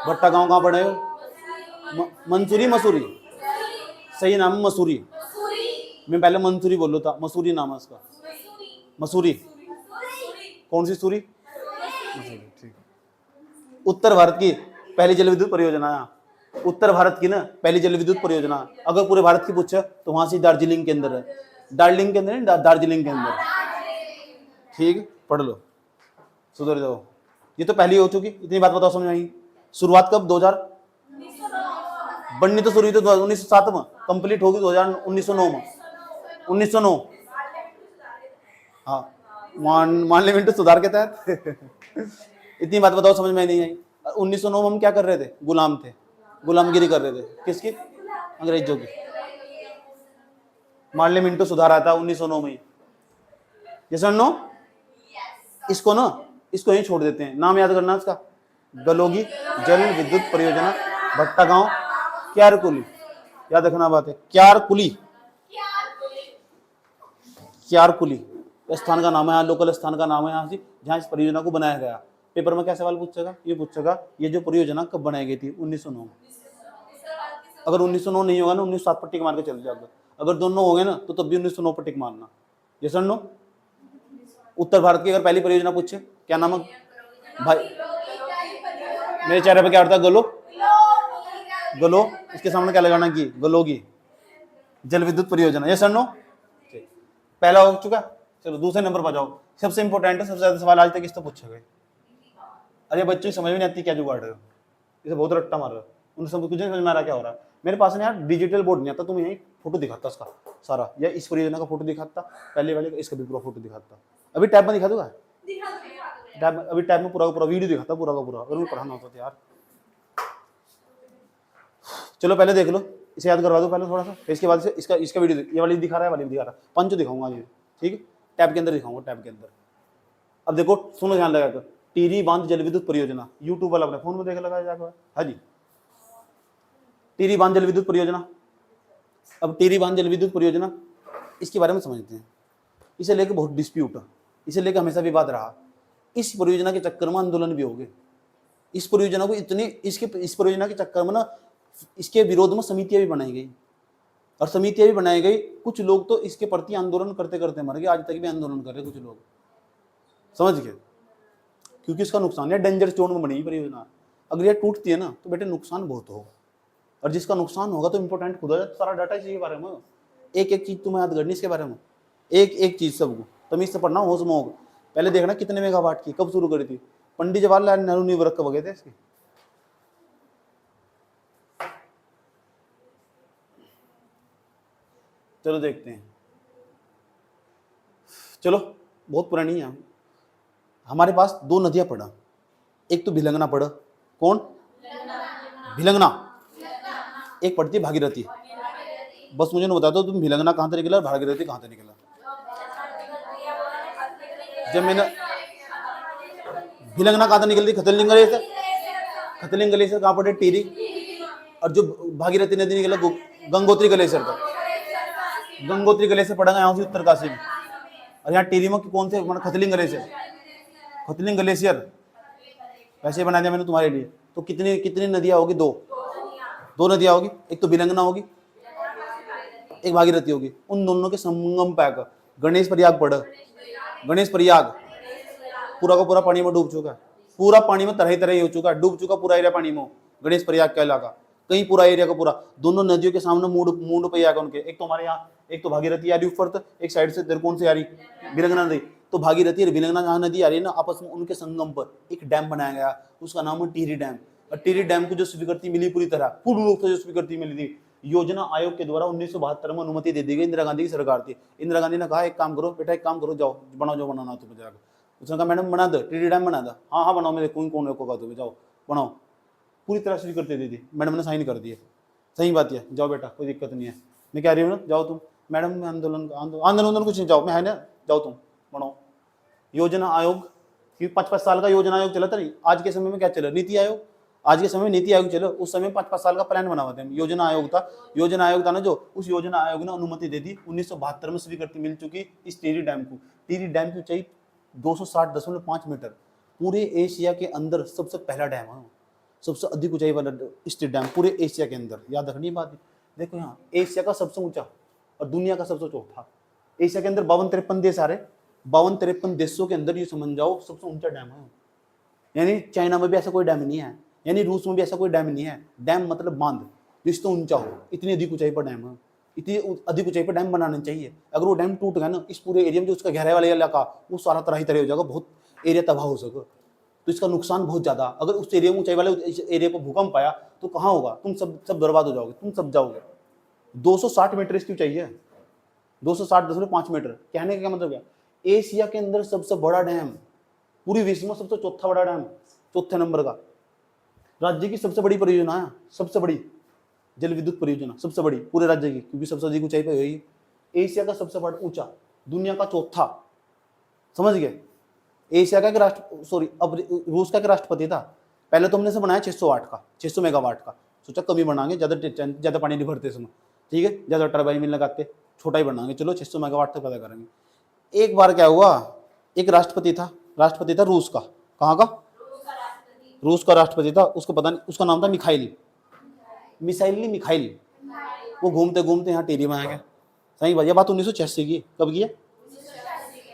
भट्टा गांव कहाँ पड़े हो? मंसूरी, मसूरी, सही नाम है मसूरी। मैं पहले मंसूरी बोल रहा था, मसूरी नाम है उसका, मसूरी। कौन सी सूरी? ठीक। उत्तर भारत की पहली जल विद्युत परियोजना है, उत्तर भारत की ना पहली जल विद्युत परियोजना। अगर पूरे भारत की पूछे तो वहां से दार्जिलिंग के अंदर है, दार्जिलिंग के अंदर नहीं, दार्जिलिंग के अंदर। ठीक, पढ़ लो, सुधर जाओ। ये तो पहली हो चुकी, इतनी बात बताओ समझ आई। शुरुआत कब? 2000 बननी तो शुरू हुई तो 1907 में, कंप्लीट होगी 1909 में, 1909। हाँ, मान ले मिनट सुधार के तहत। इतनी बात बताओ समझ में नहीं आई। 1909 में हम क्या कर रहे थे? गुलाम थे, गुलामगिरी कर रहे थे। किसकी? अंग्रेजों की। मान ले मिनटो सुधार आता 1909 में। यस और नो? इसको ना, इसको यही छोड़ देते हैं, नाम याद करना इसका, गलोगी जल विद्युत परियोजना, भट्टा गांव, क्यारकुली। याद रखना बात है, क्यारकुली, क्यारकुली स्थान का नाम है, यहाँ लोकल स्थान का नाम है, यहाँ से जहाँ इस परियोजना को बनाया गया। पेपर में क्या सवाल पूछेगा? ये पूछेगा ये जो परियोजना कब बनाई गई थी? 1909 में। अगर 1909 नहीं होगा ना, 1907 पर टिक मार के चल जाएगा। अगर दोनों हो गए ना तो तब भी 1909 पर टिक मारना। ये सर नो? उत्तर भारत की अगर पहली परियोजना पूछे, क्या नाम है भाई? मेरे चेहरे पे क्या होता है? गलो, गलो, इसके सामने क्या लगाना की? गलोगी जल विद्युत परियोजना। ये सर नो? पहला हो चुका, चलो दूसरे नंबर पर जाओ। सबसे इंपॉर्टेंट है, सबसे ज्यादा सवाल आज तक इस तो पूछे गए। अरे बच्चों की समझ में नहीं आती क्या जुगाड़ रहे हो, इसे बहुत रट्टा मार रहे हो, उन सब कुछ नहीं समझ में आ रहा क्या हो रहा है। मेरे पास ना यार डिजिटल बोर्ड नहीं आता, तुम्हें यही फोटो दिखाता इसका सारा, या इस परियोजना का फोटो दिखाता, पहले वाले का, इसका भी पूरा फोटो दिखाता। अभी टैब में दिखा दूंगा, टैब अभी टैब में पूरा का पूरा वीडियो दिखाता, पूरा का पूरा, अगर मैं पढ़ाना होता तो यार। चलो पहले देख लो, इसे याद करवा दो पहले थोड़ा सा, इसके बाद से इसका वीडियो, ये वाली दिखा रहा है, वाली दिखा रहा है, पंच दिखाऊंगा ये, ठीक है, टैब के अंदर दिखाऊंगा, टैब के अंदर। अब देखो सुनो ध्यान लगा कर, टिहरी बांध जल विद्युत परियोजना, यूट्यूब वाला अपने फोन में देख लगा जाकर। हाँ जी, टिहरी बांध जल विद्युत परियोजना। अब टिहरी बांध जल विद्युत परियोजना, इसके बारे में समझते हैं। इसे लेकर बहुत डिस्प्यूट है, इसे लेकर हमेशा विवाद रहा। इस परियोजना के चक्कर में आंदोलन भी हो गए। इस परियोजना को इतनी, इस परियोजना के चक्कर में ना, इसके विरोध में समितियां भी बनाई गई, और समितियां भी बनाई गई। कुछ लोग तो इसके प्रति आंदोलन करते करते मर गए, आज तक भी आंदोलन कर रहे कुछ लोग, समझ गए? क्योंकि इसका नुकसान है, डेंजर जोन में बनी परियोजना। अगर ये टूटती है ना तो बेटे नुकसान बहुत होगा, और जिसका नुकसान होगा तो इंपॉर्टेंट खुद हो जाए, सारा डाटा इसी के बारे में। एक एक चीज तुम्हें याद करनी इसके बारे में, एक एक चीज सबको तमीज से पढ़ना, होश में होगा। पहले देखना कितने मेगावाट की, कब शुरू करी थी, पंडित जवाहरलाल नेहरू ने वर्क कब गए थे इसके। चलो देखते हैं, चलो बहुत पुरानी है। हमारे पास दो नदियां पड़ा, एक तो भिलंगना पड़ा, कौन? भिलंगना। एक पड़ती है भागीरथी। बस मुझे ना बता दो तुम, भिलंगना कहां से निकला, भागीरथी कहां से निकला? जब मैंने भिलंगना कहां से निकलती? खतलिंग ग्लेशियर, खतलिंग ग्लेशियर कहां पड़े? टिहरी। और जो भागीरथी नदी निकला गंगोत्री ग्लेशियर का, गंगोत्री ग्लेशियर पड़ेगा यहाँ से उत्तरकाशी में। और यहाँ टिहरी में कौन से? खतलिंग ग्लेशियर, खतलिंग ग्लेशियर वैसे बना दिया मैंने तुम्हारे लिए। तो कितनी कितनी नदियां होगी? दो नदियां होगी, एक तो भिलंगना होगी, एक भागीरथी होगी। उन दोनों के संगम पैक गणेश प्रयाग पड़ा, गणेश प्रयाग पूरा का पूरा पानी में डूब चुका है, पूरा पानी में तरह तरह हो चुका है, डूब चुका पूरा एरिया पानी में। गणेश प्रयाग का इलाका, कहीं पूरा एरिया का पूरा, दोनों नदियों के सामने मूड पे आएगा उनके। एक तो हमारे यहाँ, एक तो भागीरथी आ रही ऊपर, एक साइड से कौन से आ रही? भिलंगना नदी। तो भागीरथी और भिलंगना जहाँ नदी आ रही है ना, आपस में उनके संगम पर एक डैम बनाया गया, उसका नाम है टिहरी डैम। और टिहरी डैम को जो स्वीकृति मिली पूरी तरह, पूर्ण रूप से जो स्वीकृति मिली थी, योजना आयोग के द्वारा 1972 में अनुमति दे दी गई। इंदिरा गांधी की सरकार थी। इंदिरा गांधी ने कहा एक काम करो बेटा, एक काम करो, जाओ बनाओ जो बनाना तुम्हें जाकर। उसने कहा मैडम बना दो, टीडी डैम बना दो। हाँ हाँ बनाओ, मैं देखूंगी कौन रोकेगा तुम्हें, जाओ बनाओ। पूरी तरह से स्वीकृति दे दी, मैडम ने साइन कर दिए। सही बात है, जाओ बेटा कोई दिक्कत नहीं है, मैं कह रही हूँ ना, जाओ तुम। मैडम में आंदोलन कुछ नहीं, जाओ, मैं है ना, जाओ तुम बनाओ। योजना आयोग कि 5-5 साल का योजना आयोग चला था नहीं, आज के समय में क्या चला, नीति आयोग। आज के समय में नीति आयोग चलो, उस समय 5-5 साल का प्लान बना हुआ था, योजना आयोग था। योजना आयोग था ना जो, उस योजना आयोग ने अनुमति दे दी। 1972 में स्वीकृति मिल चुकी इस टिहरी डैम को। टिहरी डैम की ऊंचाई 260.5 मीटर, पूरे एशिया के अंदर सबसे पहला डैम है, सबसे अधिक ऊंचाई वाला स्थित डैम पूरे एशिया के अंदर। याद रखनी बात, देखो यहाँ एशिया का सबसे ऊंचा और दुनिया का सबसे चौथा। एशिया के अंदर 52-53 देश आ रहे, 52-53 देशों के अंदर ये समझ जाओ सबसे ऊंचा डैम है। यानी चाइना में भी ऐसा कोई डैम नहीं है, यानी रूस में भी ऐसा कोई डैम नहीं है। डैम मतलब बांध जिससे ऊंचा हो, इतनी अधिक ऊंचाई पर डैम है। इतनी अधिक ऊंचाई पर डैम बनाना चाहिए। अगर वो डैम टूट गया ना, इस पूरे एरिया में जो उसका गहराई वाला इलाका वो सारा तरह ही तरह हो जाएगा, बहुत एरिया तबाह हो सके, तो इसका नुकसान बहुत ज्यादा। अगर उस एरिया में ऊंचाई वाले एरिया पर भूकंप आया तो कहाँ होगा, तुम सब बर्बाद हो जाओगे, तुम सब जाओगे। 260 मीटर इसकी ऊंचाई है, 260.5 मीटर। कहने का क्या मतलब क्या, एशिया के अंदर सबसे बड़ा डैम, पूरी विश्व में सबसे चौथा बड़ा डैम, चौथे नंबर का। राज्य की सबसे बड़ी परियोजना है, सबसे बड़ी जल विद्युत परियोजना, सबसे बड़ी पूरे राज्य की, क्योंकि सबसे अधिक ऊंचाई पे हुई। एशिया का सबसे बड़ा ऊंचा, दुनिया का चौथा, समझ गए। एशिया का राष्ट्र, सॉरी अब रूस का राष्ट्रपति था। पहले तो हमने से बनाया 608 का, 600 मेगावाट का, सोचा कम ही बनाएंगे, ज्यादा पानी नहीं भरते इसमें, ठीक है, ज्यादा टरबाइन मिल लगाते, छोटा ही बनाएंगे, चलो 600 मेगावाट तक पता करेंगे। एक बार क्या हुआ, एक राष्ट्रपति था रूस का। कहाँ का, रूस का राष्ट्रपति था, उसको पता नहीं, उसका नाम था मिखाइल। वो घूमते घूमते यहाँ टिहरी में आ गया। सही बात, ये बात 1986 की, कब की है,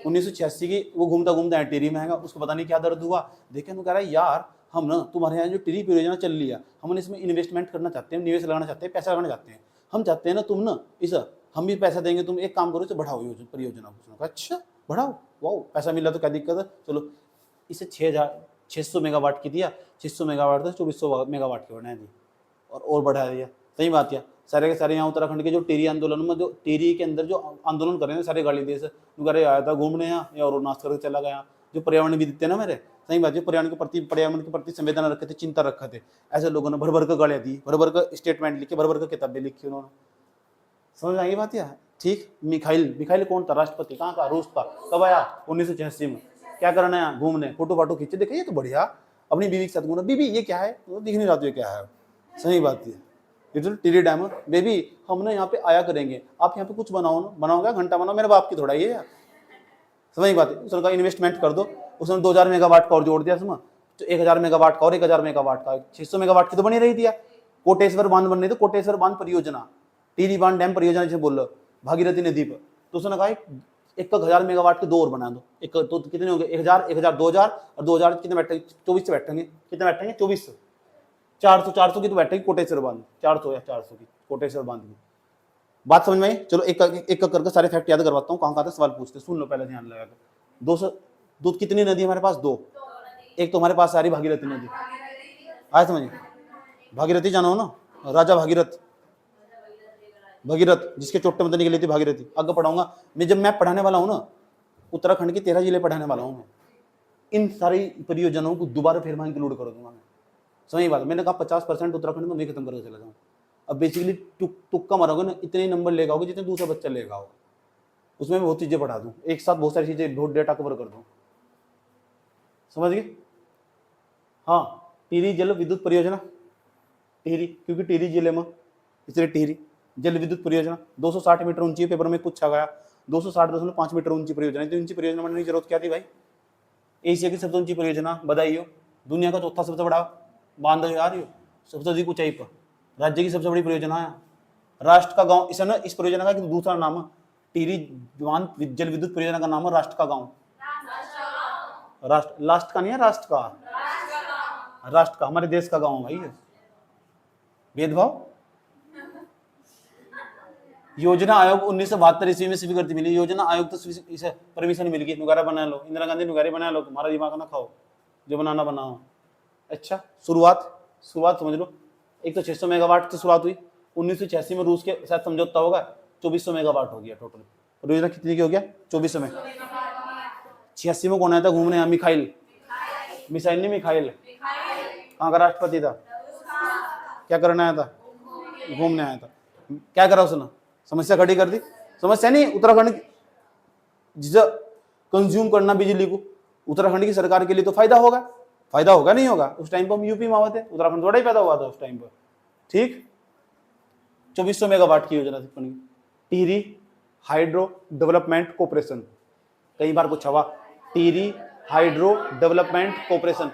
1986 की। वो घूमता घूमता यहाँ टिहरी में आएगा, उसको पता नहीं क्या दर्द हुआ, देखे तो कह रहा है यार हम ना तुम्हारे यहाँ जो टिहरी परियोजना चल रही है, हम इसमें इन्वेस्टमेंट करना चाहते हैं, निवेश लगाना चाहते हैं, पैसा लगाना चाहते हैं, हम चाहते हैं ना तुम ना इस, हम भी पैसा देंगे, तुम एक काम करो इसे बढ़ाओ परियोजना को। अच्छा बढ़ाओ, वाह पैसा मिला तो क्या दिक्कत है, चलो इसे 600 मेगावाट की दिया, 600 मेगावाट था 2400 मेगावाट की बना दी, और बढ़ा दिया। सही बात है, सारे के सारे यहाँ उत्तराखंड के जो टिहरी आंदोलन में, जो टिहरी के अंदर जो आंदोलन कर रहे हैं सारे गाली देश वगैरह आया था घूमने यहाँ, या और नाच करके चला गया। जो पर्यावरण भी दिखते ना मेरे, सही बात है, पर्यावरण के प्रति संवेदना रखे थे, चिंता रखे थे, ऐसे लोगों ने भर भर कर गालियाँ दी, भर भर कर स्टेटमेंट लिखे, भर भर कर किताबें लिखी उन्होंने। समझ आई बात है, ठीक। मिखाइल कौन था, राष्ट्रपति, कहाँ का, रूस का। कब आया, 1986 में। क्या करना है यहाँ, घूमने, फोटो फाटो खींचे, देखे ये तो बढ़िया, अपनी बीवी के साथ घूमना। बीबी ये क्या है, तो दिख नहीं रहा तो क्या है। सही बात है, ये तो टिहरी डैम है बेबी, हम ना यहाँ पे आया करेंगे, आप यहाँ पे कुछ बनाओ ना, बनाओगे घंटा बनाओ, मेरे बाप की थोड़ा ये है। समझ बात है, उसने कहा इन्वेस्टमेंट कर दो, उसने 2000 मेगावाट का और जोड़ दिया इसमें, तो 1000 मेगावाट का और 1000 मेगावाट का, 600 मेगावाट की तो बनी रही थी। कोटेश्वर बांध बन रही थी, कोटेश्वर बांध परियोजना, टिहरी बांध डैम परियोजना जिसे बोल लो, भागीरथी नदी पर। तो उसने कहा 1000 मेगावाट के 2 और बना दो, एक तो कितने हो गए, 1000, 2000 और 2000 कितने बैठेंगे, 24 से बैठेंगे, कितने बैठेंगे, 24, 400 की तो बैठेगी कोटेश्वर बांध, 400 या 400 की कोटेश्वर बांध की। बात समझ में आई, चलो एक करके सारे फैक्ट याद करवाता हूँ, कहाँ सवाल पूछते, सुन लो पहले ध्यान लगा कर। 200 दूध कितनी नदी हमारे पास, 2, एक तो हमारे पास सारी भागीरथी नदी, आया समझ, भागीरथी जाना हो ना, राजा भगीरथ जिसके चोट्टे में निकली थी भागीरथी। आगे पढ़ाऊंगा मैं, जब मैं पढ़ाने वाला हूँ ना, उत्तराखंड के 13 जिले पढ़ाने वाला हूँ मैं, इन सारी परियोजनाओं को दोबारा फिर मैं इंक्लूड कर दूंगा मैं। सही बात है, मैंने कहा 50% उत्तराखंड में मैं खत्म करके चला जाऊँ। अब बेसिकली तुक्का मारोगे ना, इतने नंबर लेगा होगा जितने दूसरा बच्चा लेगा होगा, उसमें बहुत चीजें पढ़ा दूँ, एक साथ बहुत सारी चीजें, बहुत डेटा कवर कर दूँ। समझ गए, हाँ। टिहरी जल विद्युत परियोजना, टिहरी क्योंकि टिहरी जिले में, इसलिए टिहरी जल विद्युत परियोजना 260 मीटर ऊंची, पेपर में पूछा गया, 260.5 मीटर ऊंची परियोजना। इतनी ऊंची परियोजना बनाने की जरूरत क्या थी भाई, एशिया की सबसे ऊंची परियोजना, बधाई हो, दुनिया का चौथा सबसे बड़ा बांध यार, ये सबसे अधिक ऊंचाई पर, राज्य की सबसे बड़ी परियोजना है, राष्ट्र का गांव। इसे ना, इस परियोजना का दूसरा नाम है, टिहरी बांध जल विद्युत परियोजना का नाम है राष्ट्र का गांव। राष्ट्र, लास्ट का नहीं है, राष्ट्र का, राष्ट्र का, हमारे देश का गांव भाई है, भेदभाव। योजना आयोग 1972 ईस्वी में स्वीकृति मिली, योजना आयोग तो इसे परमिशन मिल गई, नुगारा बना लो, इंदिरा गांधी नुगारे बना लो, तुम्हारा दिमाग ना खाओ, जो बनाना बनाओ। अच्छा शुरुआत समझ लो, एक तो 600 मेगावाट से शुरुआत हुई, 1986 में रूस के साथ समझौता होगा, 2400 मेगावाट हो गया टोटल। परियोजना कितनी की हो गया? 2400 में। 86 में कौन आया था घूमने यहाँ? मिखाइल, मिसाइल नहीं, मिखाइल। कहाँ का राष्ट्रपति था? क्या करने आया था? घूमने आया था। क्या करा उसने? समस्या खड़ी कर दी। समस्या नहीं, उत्तराखंड जिसे कंज्यूम करना बिजली को, उत्तराखंड की सरकार के लिए तो फायदा होगा। फायदा होगा नहीं होगा? उस टाइम पर हम यूपी में आए थे, उत्तराखंड थोड़ा ही पैदा हुआ था उस टाइम पर। ठीक, 2400 मेगावाट की योजना थी बनी। टिहरी हाइड्रो डेवलपमेंट कॉर्पोरेशन, कई बार पूछा हुआ, टिहरी हाइड्रो डेवलपमेंट कॉर्पोरेशन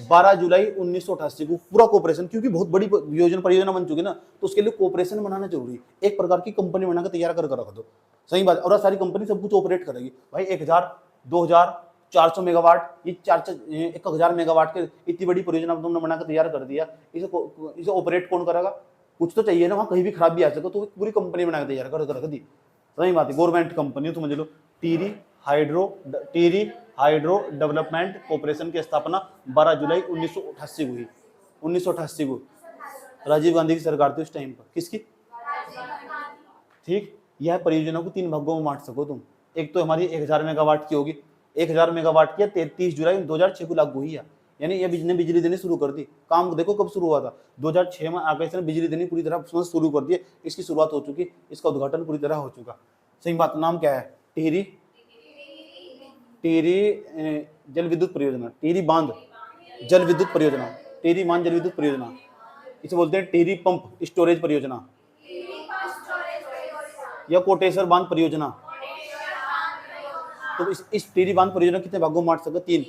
12 जुलाई 1988 को पूरा कॉर्पोरेशन, क्योंकि बहुत बड़ी योजना परियोजना बन चुकी ना, तो उसके लिए कॉर्पोरेशन बनाना जरूरी है। एक प्रकार की कंपनी बनाकर तैयार कर रख दो, सही बात। और सारी कंपनी सब कुछ ऑपरेट करेगी भाई। 1000, 2000, 400 मेगावाट, ये 1000 मेगावाट के इतनी बड़ी परियोजना तुमने बनाकर तैयार कर दिया, इसे ऑपरेट कौन करेगा? कुछ तो चाहिए ना, वहाँ कहीं भी खराब भी आ सके, तो पूरी कंपनी बनाकर तैयार कर रख दी, सही बात है। गवर्नमेंट कंपनी समझ लो। टिहरी हाइड्रो डेवलपमेंट कॉर्पोरेशन की स्थापना 12 जुलाई 1988 को हुई। 1988 को राजीव गांधी की सरकार थी उस टाइम पर। किसकी? ठीक, यह परियोजना को 3 भागों में बांट सको तुम। एक तो हमारी 1000 मेगावाट की होगी, 1000 मेगावाट की 30 जुलाई 2006 को लागू हुई है, यानी ये बिजली देनी शुरू कर दी। काम देखो कब शुरू हुआ था, 2006 में आकर इसने बिजली देनी पूरी तरह शुरू कर दी। इसकी शुरुआत हो चुकी, इसका उद्घाटन पूरी तरह हो चुका, सही बात। नाम क्या है? टिहरी जल विद्युत परियोजना, टिहरी बांध जल विद्युत परियोजना, टिहरी बांध जल विद्युत परियोजना। इसे बोलते हैं टिहरी पंप स्टोरेज परियोजना या कोटेश्वर बांध परियोजना। तो इस टिहरी बांध परियोजना कितने भागों में बांट सकते? 3।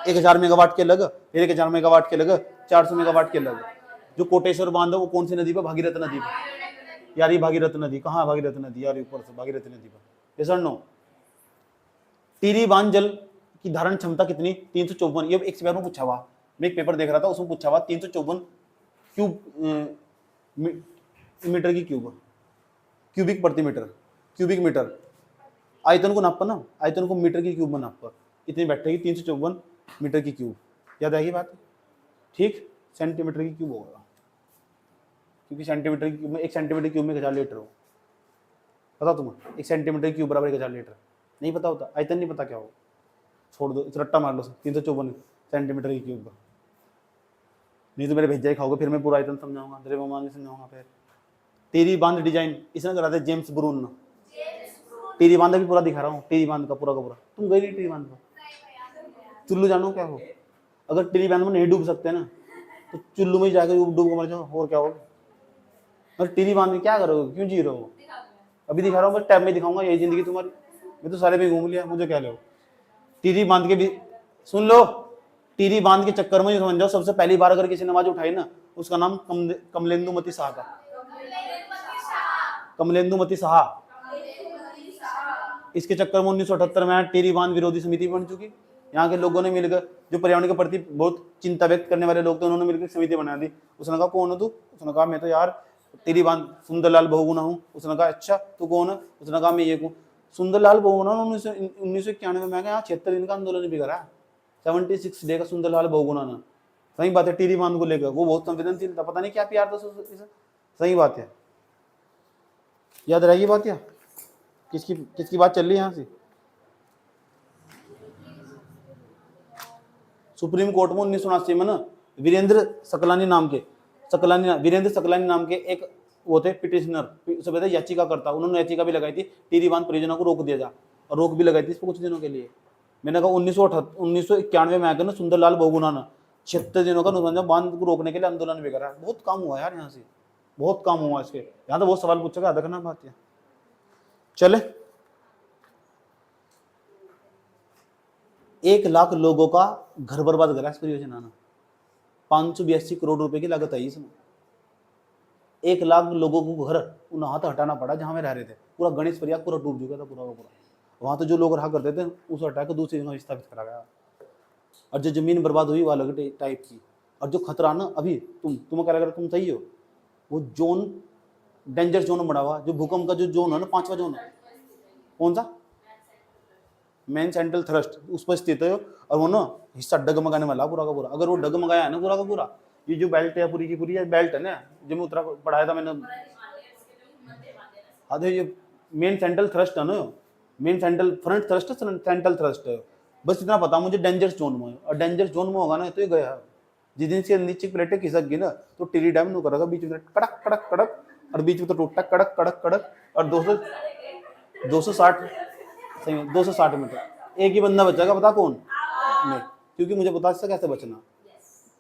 1000 मेगावाट के अलग, 1000 मेगावाट के अलग, 400 मेगावाट के अलग। जो कोटेश्वर बांध है वो कौन सी नदी पर? भागीरथ नदी पर। यार ये भागीरथ नदी कहाँ? भागीरथ नदी यार ऊपर से भागीरथ नदी पर। यस और नो? टिहरी बांध जल की धारण क्षमता कितनी? 354। ये एक पेपर में पूछा हुआ, मैं एक पेपर देख रहा था उसमें पूछा हुआ 354 मीटर की क्यूबिक प्रति मीटर, क्यूबिक मीटर। आयतन को नापा ना, आयतन को मीटर की क्यूब में नापा, इतनी बैठेगी 354 मीटर की क्यूब। याद आएगी बात? ठीक, सेंटीमीटर की क्यूब होगा, क्योंकि सेंटीमीटर की क्यूब में 1 सेंटीमीटर क्यूब में 1000 लीटर हो। पता तुम्हें 1 सेंटीमीटर क्यूब बराबर 1000 लीटर? नहीं पता होता, आयतन नहीं पता क्या हो, छोड़ दो, रट्टा मार लो 354 सेंटीमीटर की क्यूब का। नहीं तो मेरे भेजा ही खाओगे, फिर मैं पूरा आयतन समझाऊंगा, तेरे मामा नहीं समझाऊंगा। फिर टिहरी बांध डिजाइन इसने करा था जेम्स ब्रून। टिहरी बांध भी पूरा दिखा रहा हूँ, टिहरी बांध का पूरा तुम गई नहीं टिहरी बांध का? चुल्लू जानो क्या हो? अगर टिहरी बांध में नहीं डूब सकते ना तो चुल्लू में जाकर डूब के मर जाओ, और क्या होगा? और टिहरी बांध में क्या करोगे? क्यों जी रहे हो? अभी दिखा रहा हूँ, बस टैब में दिखाऊंगा, यही जिंदगी तुम्हारी। मैं तो सारे में घूम लिया, मुझे क्या लो? टिहरी बांध के भी सुन लो, टिहरी बांध के चक्कर में समझ जाओ, सबसे पहली बार अगर किसी ने आवाज उठाई ना, उसका नाम कमलेंदुमती शाह का। कमलेंदुमती शाह। इसके चक्कर में 1978 में टिहरी बांध विरोधी समिति बन चुकी। यहाँ के लोगों ने मिलकर, जो पर्यावरण के प्रति बहुत चिंता व्यक्त करने वाले लोग थे, उन्होंने मिलकर समिति बना दी। उसने कहा कौन हो तू? उसने कहा मैं तो यार टिहरी बांध सुंदरलाल बहुगुणा हूँ। उसने कहा अच्छा तू कौन है? उसने कहा मैं ये हूँ सुंदरलाल बहुगुणा। 1991 में यहाँ 76 दिन का आंदोलन भी करा, 76 डे का सुंदरलाल बहुगुणा ने। सही बात है, टिहरी बांध को लेकर वो बहुत संवेदनशील था, पता नहीं क्या प्यार था। सही बात है, याद रहेगी बात। या किसकी बात चल रही है यहाँ से? सुप्रीम कोर्ट में 1979 में ना वीरेंद्र सकलानी नाम के एक वो थे पिटिशनर, सब याचिकाकर्ता। उन्होंने याचिका भी लगाई थी टिहरी बांध परियोजना को रोक दिया जा, और रोक भी लगाई थी इसको कुछ दिनों के लिए। मैंने कहा 1991 में आकर ना सुंदरलाल बहुगुणा ने 76 दिनों का बांध को रोकने के लिए आंदोलन भी करा। बहुत काम हुआ यार यहाँ से, बहुत काम हुआ इसके। यहाँ तो बहुत सवाल पूछेगा, याद रखना बात। है चले, 1 लाख लोगों का घर बर्बाद करा इस परियोजना ने। 582 करोड़ रुपए की लागत आई इसमें। 1 लाख लोगों को घर उन्हें हाथ हटाना पड़ा जहां में रह रहे थे। पूरा गणेश प्रयाग पूरा डूब चुका था, पूरा का पूरा। वहां तो जो लोग रहा करते थे उसे हटा कर दूसरी जगह स्थापित करा गया। और जो जमीन बर्बाद हुई वो अलग टाइप की। और जो खतरा ना अभी तुम्हें क्या लग रहा है तुम सही हो, वो जोन डेंजर जोन बना हुआ। जो भूकंप का जो जोन है ना, 5वां जोन, कौन सा? मेन सेंट्रल थ्रस्ट, उस पर स्थित है। और वो ना हिस्सा डगमगाने वाला पूरा का पूरा। अगर वो डगमगाया है ना पूरा का पूरा, ये जो बेल्ट है पूरी की पूरी ये बेल्ट है ना, जो मैं उत्तराखंड पढ़ाया था मैंने। हाँ तो ये मेन सेंट्रल थ्रस्ट है ना, मेन सेंट्रल फ्रंट थ्रस्ट है, सेंट्रल थ्रस्ट है। बस इतना पता मुझे डेंजर जोन में, और डेंजर जोन में होगा ना तो ये गया। जिस दिन से नीचे प्लेटें खिसक गई ना तो टेली डैम नहीं करेगा, बीच में कड़क कड़क कड़क, और बीच में तो टूटा कड़क कड़क कड़क, और 260 सही 260 मीटर। एक ही बंदा बचेगा, पता कौन? मैं, क्योंकि मुझे पता इससे कैसे बचना।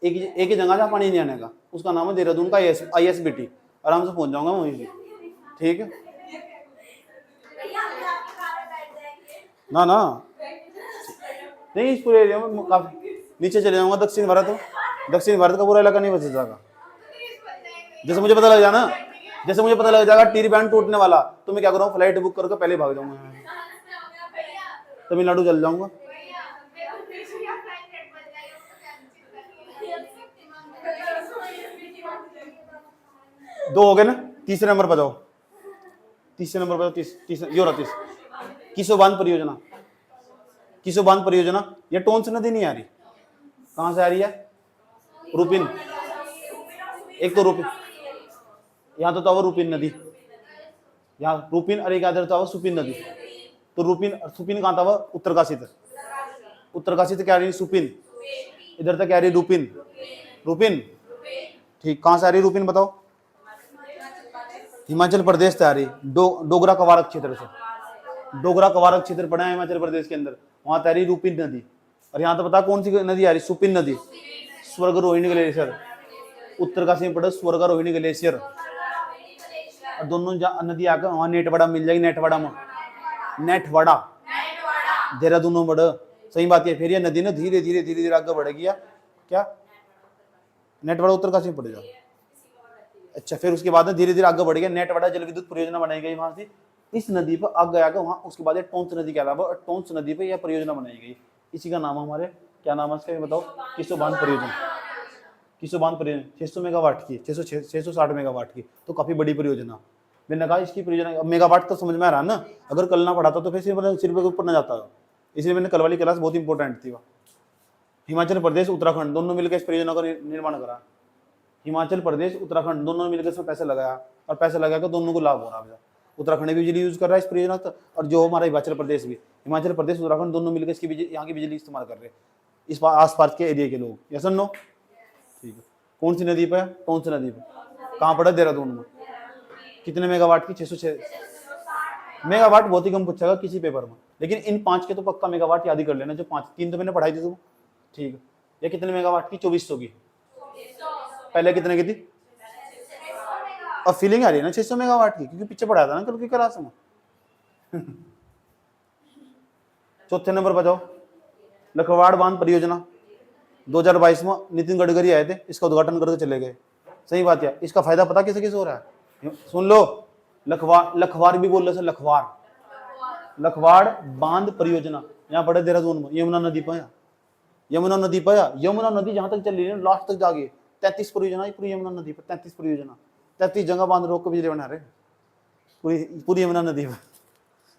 एक ही जगह जहाँ पानी नहीं आने का, उसका नाम है देहरादून का ISBT। आराम से पहुंच जाऊंगा वहीं से, ठीक है ना? नहीं, इस पूरे एरिया में काफी नीचे चले जाऊंगा। दक्षिण भारत का पूरा इलाका नहीं बच जाएगा। जैसे मुझे पता लग जाएगा टीर बैंड टूटने वाला, तो मैं क्या करूँगा, फ्लाइट बुक करके पहले भाग जाऊंगा, तमिलनाडु चल जाऊंगा। दो हो गए ना, तीसरे नंबर पर जाओ। ये रहा 30 किसो बांध परियोजना। ये टोंस नदी नहीं आ रही, कहां से आ रही है? रूपिन। एक तो रूपिन, यहाँ तो था वो रूपिन नदी, यहाँ रूपिन, अरे क्या था वो सुपिन नदी। तो सुपिन कहाँ था वो? उत्तरकाशी से क्या आ रही? सुपिन। इधर तक क्या आ रही? रूपिन। ठीक, कहाँ से आ रही रूपिन बताओ? हिमाचल प्रदेश से आ रही, डोगरा कवारक क्षेत्र से। डोगरा कवारक क्षेत्र पड़ा है हिमाचल प्रदेश के अंदर, वहां तैरी रूपिन नदी। और यहाँ तो पता कौन सी नदी आ रही? सुपिन नदी। स्वर्ग रोहिणी ग्लेशियर, उत्तरकाशी में पड़ा स्वर्ग रोहिणी ग्लेशियर। और दोनों नदी आकर वहां नेटवाड़ा मिल जाएगी, नेटवाड़ा देहरादून में बड़ा। सही बात है। फिर ये नदी ने धीरे धीरे आगे बढ़ेगी। क्या नेटवाड़ा उत्तरकाशी में पड़ेगा? अच्छा, फिर उसके बाद धीरे धीरे आगे बढ़ गया, नेटवाड़ा जल विद्युत परियोजना बनाई गई वहां से। इस नदी पर आगे आगे वहां उसके बाद टोंस नदी के अलावा टोंस नदी पे यह परियोजना बनाई गई। इसी का नाम हमारे क्या नाम है इसका, बताओ? किसो बांध परियोजना। 600 मेगावाट की, 660 मेगावाट की, तो काफी बड़ी परियोजना। मैंने कहा इसकी परियोजना मेगावाट तो समझ में आ रहा ना, अगर कल ना पढ़ाता तो फिर सिर पे ऊपर ना जाता। इसलिए मैंने कल वाली क्लास बहुत इंपॉर्टेंट थी। हिमाचल प्रदेश उत्तराखंड दोनों मिलकर इस परियोजना का निर्माण करा। हिमाचल प्रदेश उत्तराखंड दोनों मिलकर इसमें पैसे लगाया, और पैसे लगा कर दोनों को लाभ हो रहा है। उत्तराखंड भी बिजली यूज कर रहा है इस परियोजना, और जो हमारा हिमाचल प्रदेश भी, हिमाचल प्रदेश उत्तराखंड दोनों मिलकर इसकी यहाँ की बिजली इस्तेमाल कर रहे हैं, इस आसपास के एरिया के लोग। यस और नो? ठीक है। कौन सी नदी पे? टोंस नदी पे। कहाँ पड़ा? देहरादून में। कितने मेगावाट की? 606 मेगावाट। बहुत ही कम पूछेगा किसी पेपर में, लेकिन इन 5 के तो पक्का मेगावाट याद ही कर लेना। जो 5, 3 तो मैंने पढ़ाई थी तुम, ठीक है। ये कितने मेगावाट की? 2400 की। पहले कितने की थी? अब फीलिंग आ रही है ना 600 मेगावाट की, क्योंकि पीछे पढ़ाया था ना कल की क्लास में। चौथे नंबर पर जाओ, लखवाड़ बांध परियोजना। 2022 में नितिन गडकरी आए थे, इसका उद्घाटन करके चले गए। सही बात है। इसका फायदा पता किसे किसे हो रहा है? सुन लो, लखवाड़ भी बोल रहे, लखवाड़ बांध परियोजना यहाँ पड़े देहरादून में, यमुना नदी पर। यमुना नदी जहां तक चल रही है लास्ट तक जाके 33 परियोजना पूरी यमुना नदी पर। 33 परियोजना, 33 जगह बांध रोक के बिजली बना रहे पूरी यमुना नदी पर,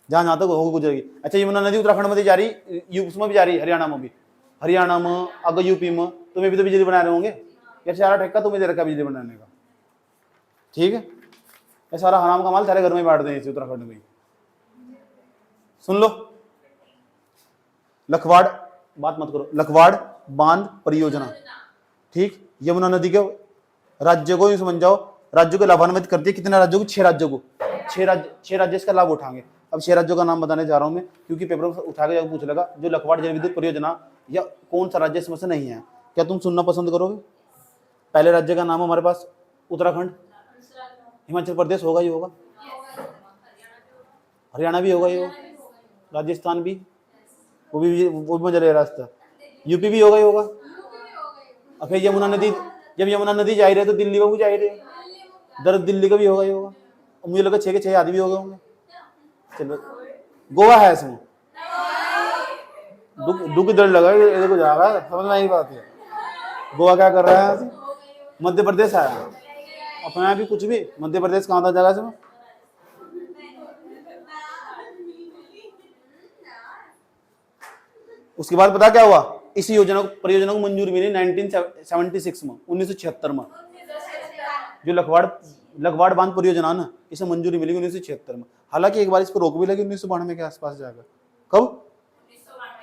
जहां तक होगी गुजरेगी। अच्छा, यमुना नदी उत्तराखंड में जा रही, यूपी में भी जा रही, हरियाणा में भी, अगर यूपी में, तुम्हें भी तो बिजली बना रहे होंगे यार। सारा ठेका तुम्हें दे रखा बिजली बनाने का, ठीक है। ये सारा हराम का माल सारे घर में बांट दें इसे उत्तराखंड में। सुन लो, लखवाड़, बात मत करो, लखवाड़ बांध परियोजना, ठीक। यमुना नदी के राज्य को समझ जाओ, राज्यों को लाभान्वित करती है। कितने राज्यों को? 6 राज्यों को। 6 राज्य इसका लाभ उठाएंगे। अब 6 राज्यों का नाम बताने जा रहा हूं मैं, क्योंकि पेपर में उठा के पूछ लेगा जो लखवाड़ जल विद्युत परियोजना या कौन सा राज्य इसमें से नहीं है। क्या तुम सुनना पसंद करोगे? पहले राज्य का नाम हमारे पास उत्तराखंड, हिमाचल प्रदेश होगा ही होगा, हरियाणा भी होगा ही होगा, राजस्थान भी, वो भी मजा ले रास्ता, यूपी भी होगा ही होगा। अब फिर यमुना नदी, जब यमुना नदी जा रही है तो दिल्ली में भी जा रही है, दर्द दिल्ली का भी होगा ही होगा। मुझे लगा 6 के 6 आदमी भी हो गए होंगे। चलो, गोवा है इसमें, दुख इधर लगा इधर को जा रहा है, समझ में नहीं बात है। गोवा क्या कर रहा है? मध्य प्रदेश आया, अपने यहाँ भी कुछ भी। मध्य प्रदेश कहाँ था जगह से? उसके बाद पता क्या हुआ? इस योजना परियोजना को मंजूरी मिली 1976 में, 1976 में। जो लखवाड़ बांध परियोजना ना, इसे मंजूरी मिली 1976 में। हालांकि एक बार इस पर रोक भी लगी 1992 के आसपास जाकर। कब?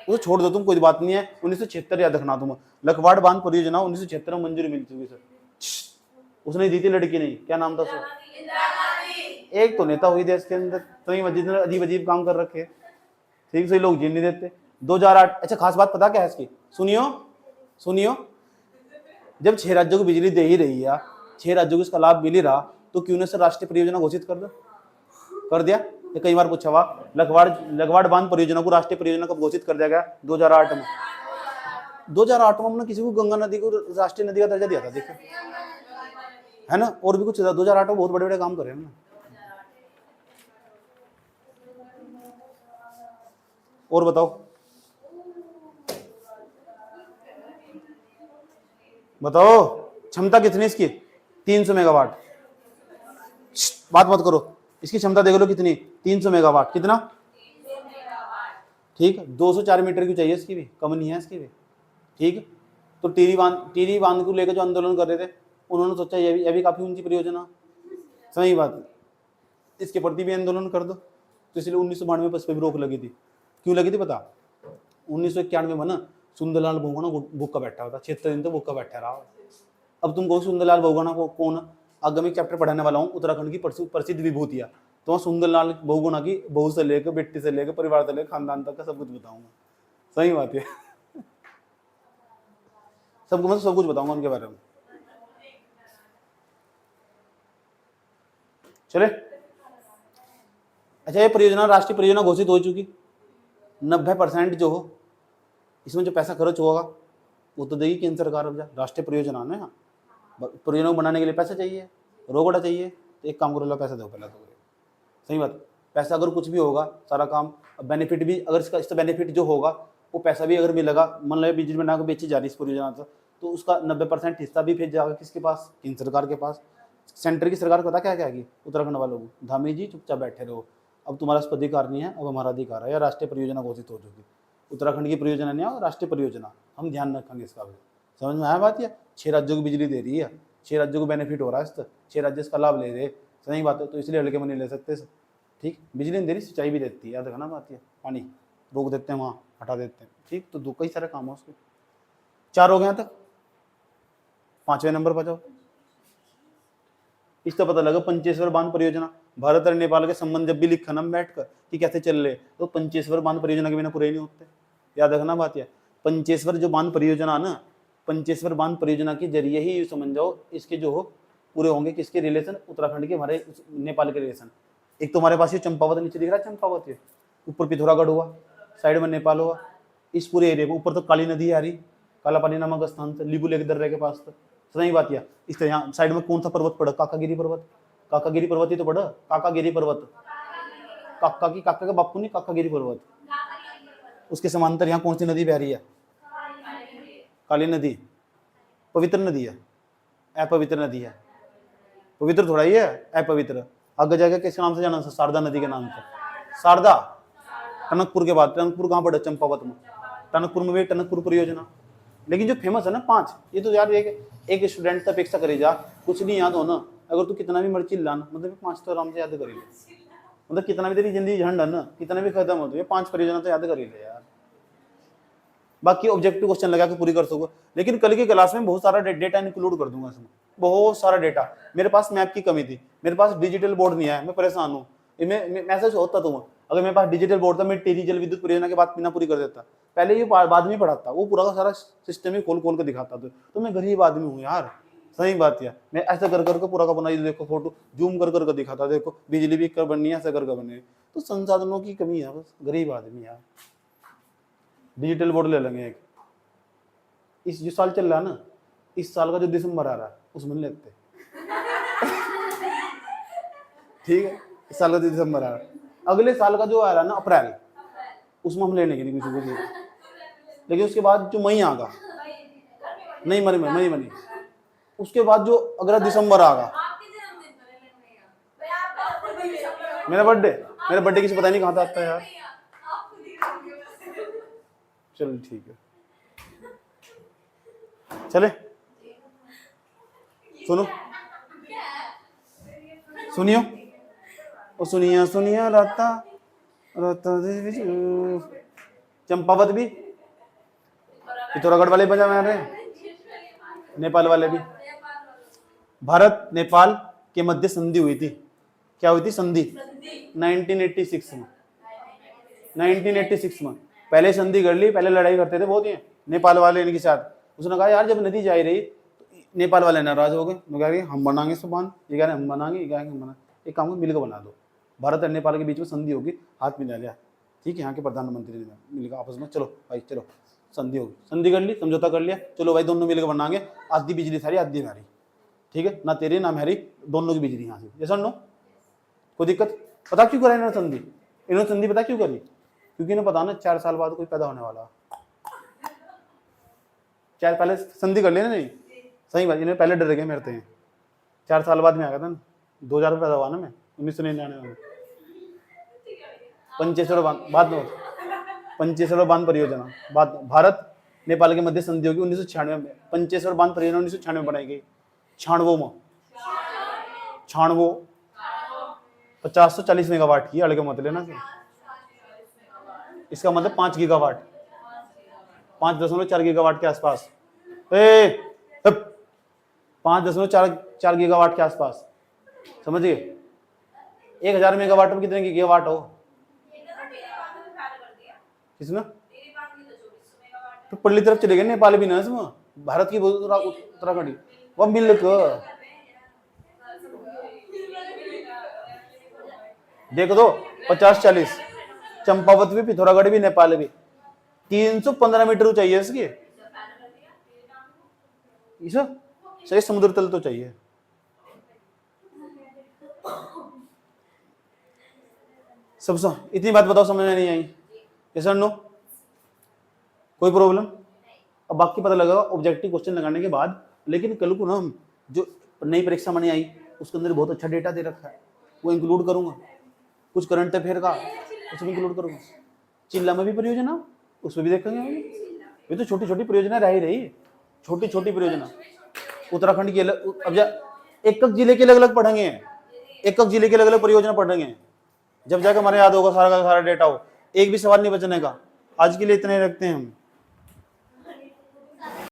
वो छोड़ दो तुम, कोई बात नहीं है, 1976 याद रखना तुम। लखवाड़ बांध परियोजना 1976 में मंजूरी मिल चुकी सर। उसने दी थी लड़की नहीं, क्या नाम था उसका? एक तो नेता हुई देश के अंदर, तो अजीब अजीब काम कर रखे, ठीक से लोग जीने नहीं देते। 2008, अच्छा खास बात पता क्या है इसकी, सुनियो, जब 6 राज्यों को बिजली दे ही रही है, 6 राज्यों को इसका लाभ मिल ही रहा, तो क्यों ने सर राष्ट्रीय परियोजना घोषित कर दिया? ये कई बार पूछा हुआ, लखवाड़ बांध परियोजना को राष्ट्रीय परियोजना कब घोषित कर दिया गया? 2008 में। 2008 में हमने किसी को गंगा नदी को राष्ट्रीय नदी का दर्जा दिया था, देखो है ना। और भी कुछ 2008 में बहुत बड़े बड़े काम करे हैं ना। और बताओ क्षमता कितनी इसकी? 300 मेगावाट। बात मत करो, इसकी क्षमता देख लो कितनी, 300 मेगावाट। कितना? ठीक, 204 मीटर की चाहिए इसकी भी, कम नहीं है इसकी भी। ठीक, तो टीरी बांध को लेकर जो आंदोलन कर रहे थे, उन्होंने सोचा ये भी काफी ऊंची परियोजना, सही बात है, इसके प्रति भी आंदोलन कर दो। तो इसलिए 1992 पर इस पर भी रोक लगी थी। क्यों लगी थी पता? 1991 में ना सुंदरलाल बहुगुणा भूखा बैठा हुआ था, 76 दिन तो भूखा बैठा रहा। अब तुम कहो सुंदरलाल बहुगुणा को कौन? आगामी चैप्टर पढ़ाने वाला हूँ, उत्तराखंड की प्रसिद्ध विभूतियां। तो वहाँ सुंदरलाल बहुगुणा की बहू से लेकर, बेटी से लेकर, परिवार से लेकर, खानदान तक का सब कुछ बताऊंगा। सही बात है, सबको मैं सब कुछ बताऊंगा उनके बारे में। चले, अच्छा ये परियोजना राष्ट्रीय परियोजना घोषित हो चुकी। 90% जो हो इसमें जो पैसा खर्च होगा वो तो देगी केंद्र सरकार। अब राष्ट्रीय परियोजना है ना, परियोजना को बनाने के लिए पैसा चाहिए, रोकड़ा चाहिए, तो एक काम करो, पैसा दो पहले तो। सही बात, पैसा अगर कुछ भी होगा सारा काम, बेनिफिट भी अगर इसका बेनिफिट जो होगा वो पैसा भी अगर मिलेगा, मान लो बिजली बना के बेची जा रही इस परियोजना से, तो उसका 90% हिस्सा भी फिर जाएगा किसके पास? केंद्र सरकार के पास। सेंटर की सरकार पता क्या कहेगी उत्तराखंड वालों को? धामी जी चुपचाप बैठे रहो, अब तुम्हारा इस पर अधिकार नहीं है, अब हमारा अधिकार है। या राष्ट्रीय परियोजना घोषित हो चुकी, उत्तराखंड की परियोजना नहीं है, राष्ट्रीय परियोजना, हम ध्यान रखेंगे इसका। समझ में आया बात? या 6 राज्यों को बिजली दे रही है, 6 राज्यों को बेनिफिट हो रहा है इससे, 6 राज्य इसका लाभ ले रहे। सही बात है, तो इसलिए हल्के में नहीं ले सकते। ठीक, बिजली नहीं दे रही, सिंचाई भी देती है, याद रखना बात है। पानी रोक देते हैं, वहाँ हटा देते हैं। ठीक, तो दो कई सारे काम है उसके। 4 हो गए तक, 5वें नंबर पर जाओ। इससे पता लगा पंचेश्वर बांध परियोजना, भारत और नेपाल के संबंध जब भी लिखा ना बैठकर कि कैसे चल रहे, तो पंचेश्वर बांध परियोजना के बिना पूरे नहीं होते। याद रखना बात है। पंचेश्वर जो बांध परियोजना ना, पंचेश्वर बांध परियोजना के जरिए ही समझ जाओ इसके जो हो पूरे होंगे किसके रिलेशन? उत्तराखंड के, हमारे नेपाल के रिलेशन। एक तो हमारे पास ये चंपावत नीचे दिख रहा है, चंपावत है, ऊपर पिथौरागढ़ हुआ, साइड में नेपाल हुआ, इस पूरे एरिया में ऊपर तो काली नदी आ रही, काला पानी नामक स्थान से लिबू लेक दर्रे के पास तक। सही बात है। इस तरह यहाँ साइड में कौन सा पर्वत पड़ा? काकागिरी पर्वत। काकागिरी पर्वत ही तो पड़ा, काकागिरी पर्वत, काका का बापू नहीं, काकागिरी पर्वत। उसके समांतर यहाँ कौन सी नदी बह रही है? काली नदी। पवित्र नदी है, अपवित्र नदी है। पवित्र थोड़ा ही है, अपवित्र। आगे जाकर किस नाम से जाना? शारदा नदी के नाम से। शारदा टनकपुर के बाद, टनकपुर कहाँ पड़ा? चंपावत में। टनकपुर में भी टनकपुर परियोजना। लेकिन जो फेमस है ना 5, ये तो यार एक स्टूडेंट से अपेक्षा करे जा, कुछ नहीं याद हो ना, अगर तू कितना भी मर्ची लाना, मतलब 5 तो आराम से याद कर ले। मतलब कितना भी तेरी जिंदगी झंड है ना, कितना भी खत्म हो, तो ये 5 परियोजना तो याद कर ही ले यार। बाकी ऑब्जेक्टिव क्वेश्चन लगा के पूरी कर सको। लेकिन कल की क्लास में बहुत सारा डेटा इंक्लूड कर दूंगा इसमें, बहुत सारा डेटा। मेरे पास मैप की कमी थी, मेरे पास डिजिटल बोर्ड नहीं है, मैं परेशान हूँ। मैसेज होता तुम, अगर मेरे पास डिजिटल बोर्ड था, मैं टेरी जल विद्युत परियोजना के बाद बिना पूरी कर देता। पहले ये बाद में पढ़ाता, वो पूरा का सारा सिस्टम ही खोल के दिखाता था। तो मैं गरीब आदमी हूँ यार, सही बात है। मैं ऐसा कर पूरा का बना, देखो फोटो जूम कर दिखाता, देखो बिजली भी कर बननी है, ऐसा कर बने। तो संसाधनों की कमी है, बस गरीब आदमी यार। डिजिटल बोर्ड ले लेंगे एक, इस जो साल चल रहा है ना, इस साल का जो दिसंबर आ रहा है उसमें लेते। ठीक है, इस साल का जो दिसंबर आ रहा है, अगले साल का जो आ रहा है ना अप्रैल, उसमें हम लेने के लिए किसी को। लेकिन उसके बाद जो मई आगा, नहीं मई, उसके बाद जो अगला दिसंबर आगा, मेरा बर्थडे किसी पता नहीं कहाँ था आता है यार। चलो ठीक है। चले सुनो सुनियो और सुनिया सुनिया राता राता दे विच चंपावत भी पिथौरागढ़ वाले बजा में रहे, नेपाल वाले भी। भारत नेपाल के मध्य संधि हुई थी। क्या हुई थी? संधि 1986 में। 1986 में पहले संधि कर ली, पहले लड़ाई करते थे बहुत ही नेपाल वाले इनके साथ। उसने कहा यार जब नदी जा ही रही तो नेपाल वाले नाराज हो गए, कह रहे हम बनाएंगे इस बांध, ये कह रहे हम बनाएंगे, ये कह रहे हम बनाएंगे, एक काम को मिलकर बना दो। भारत और नेपाल के बीच में संधि होगी, हाथ मिला लिया, ठीक है, यहाँ के प्रधानमंत्री ने मिलकर आपस में चलो भाई चलो संधि होगी, संधि कर ली, समझौता कर लिया, चलो भाई दोनों मिलकर बनाएंगे, आधी बिजली सारी आधी हमारी, ठीक है, ना तेरी ना मेरी, दोनों की बिजली यहाँ से, जैसा नो कोई दिक्कत। पता क्यों करा इन्होंने संधि? इन्होंने संधि पता क्यों करी? क्योंकि इन्हें पता ना 4 साल बाद कोई पैदा होने वाला। 4 पहले संधि कर लेना नहीं, सही बात, इन्हें पहले डर गए मेरे हैं। 4 साल बाद में आ गया था ना, 2000 में पैदा हुआ ना मैं, 1999 में। पंचेश्वर बांध परियोजना बाद भारत नेपाल के मध्य संधि होगी 1996 में। पंचेश्वर बांध परियोजना 1996 में बनाई गई। 50-40 मेगावाट की, अलग मत लेना। इसका मतलब 5 गीगावाट, 5.4 गीगावाट के आसपास, 5.4 गीगावाट के आसपास, समझिए। 1000 मेगावाट में कितने गीगावाट हो? किसमें? तो पल्ली तरफ चले गए नेपाल भी ना, इसमें भारत की उत्तराखंड वह मिलकर देखो तो 50-40, चंपावत भी, पिथौरागढ़ भी, नेपाल भी। 315 मीटर ऊंचाई है इसकी, सही समुद्र तल तो चाहिए। सब इतनी बात बताओ, समझ में नहीं आई? सर नो कोई प्रॉब्लम? अब बाकी पता लगा ऑब्जेक्टिव क्वेश्चन लगाने के बाद। लेकिन कल को ना हम जो नई परीक्षा में नहीं आई उसके अंदर बहुत अच्छा डेटा दे रखा है, वो इंक्लूड करूंगा। कुछ करंट अफेयर का उसमें इंक्लूड करूंगा। चिल्ला में भी परियोजना, उसमें भी देखेंगे। ये तो छोटी छोटी परियोजना रह ही रही, छोटी छोटी परियोजना उत्तराखंड की अलग। अब एक जिले के अलग अलग पढ़ेंगे, एक जिले के अलग अलग परियोजना पढ़ेंगे, जब जाकर हमारे याद होगा सारा का सारा डेटा हो। एक भी सवाल नहीं बचने का। आज के लिए इतने रखते हैं हम।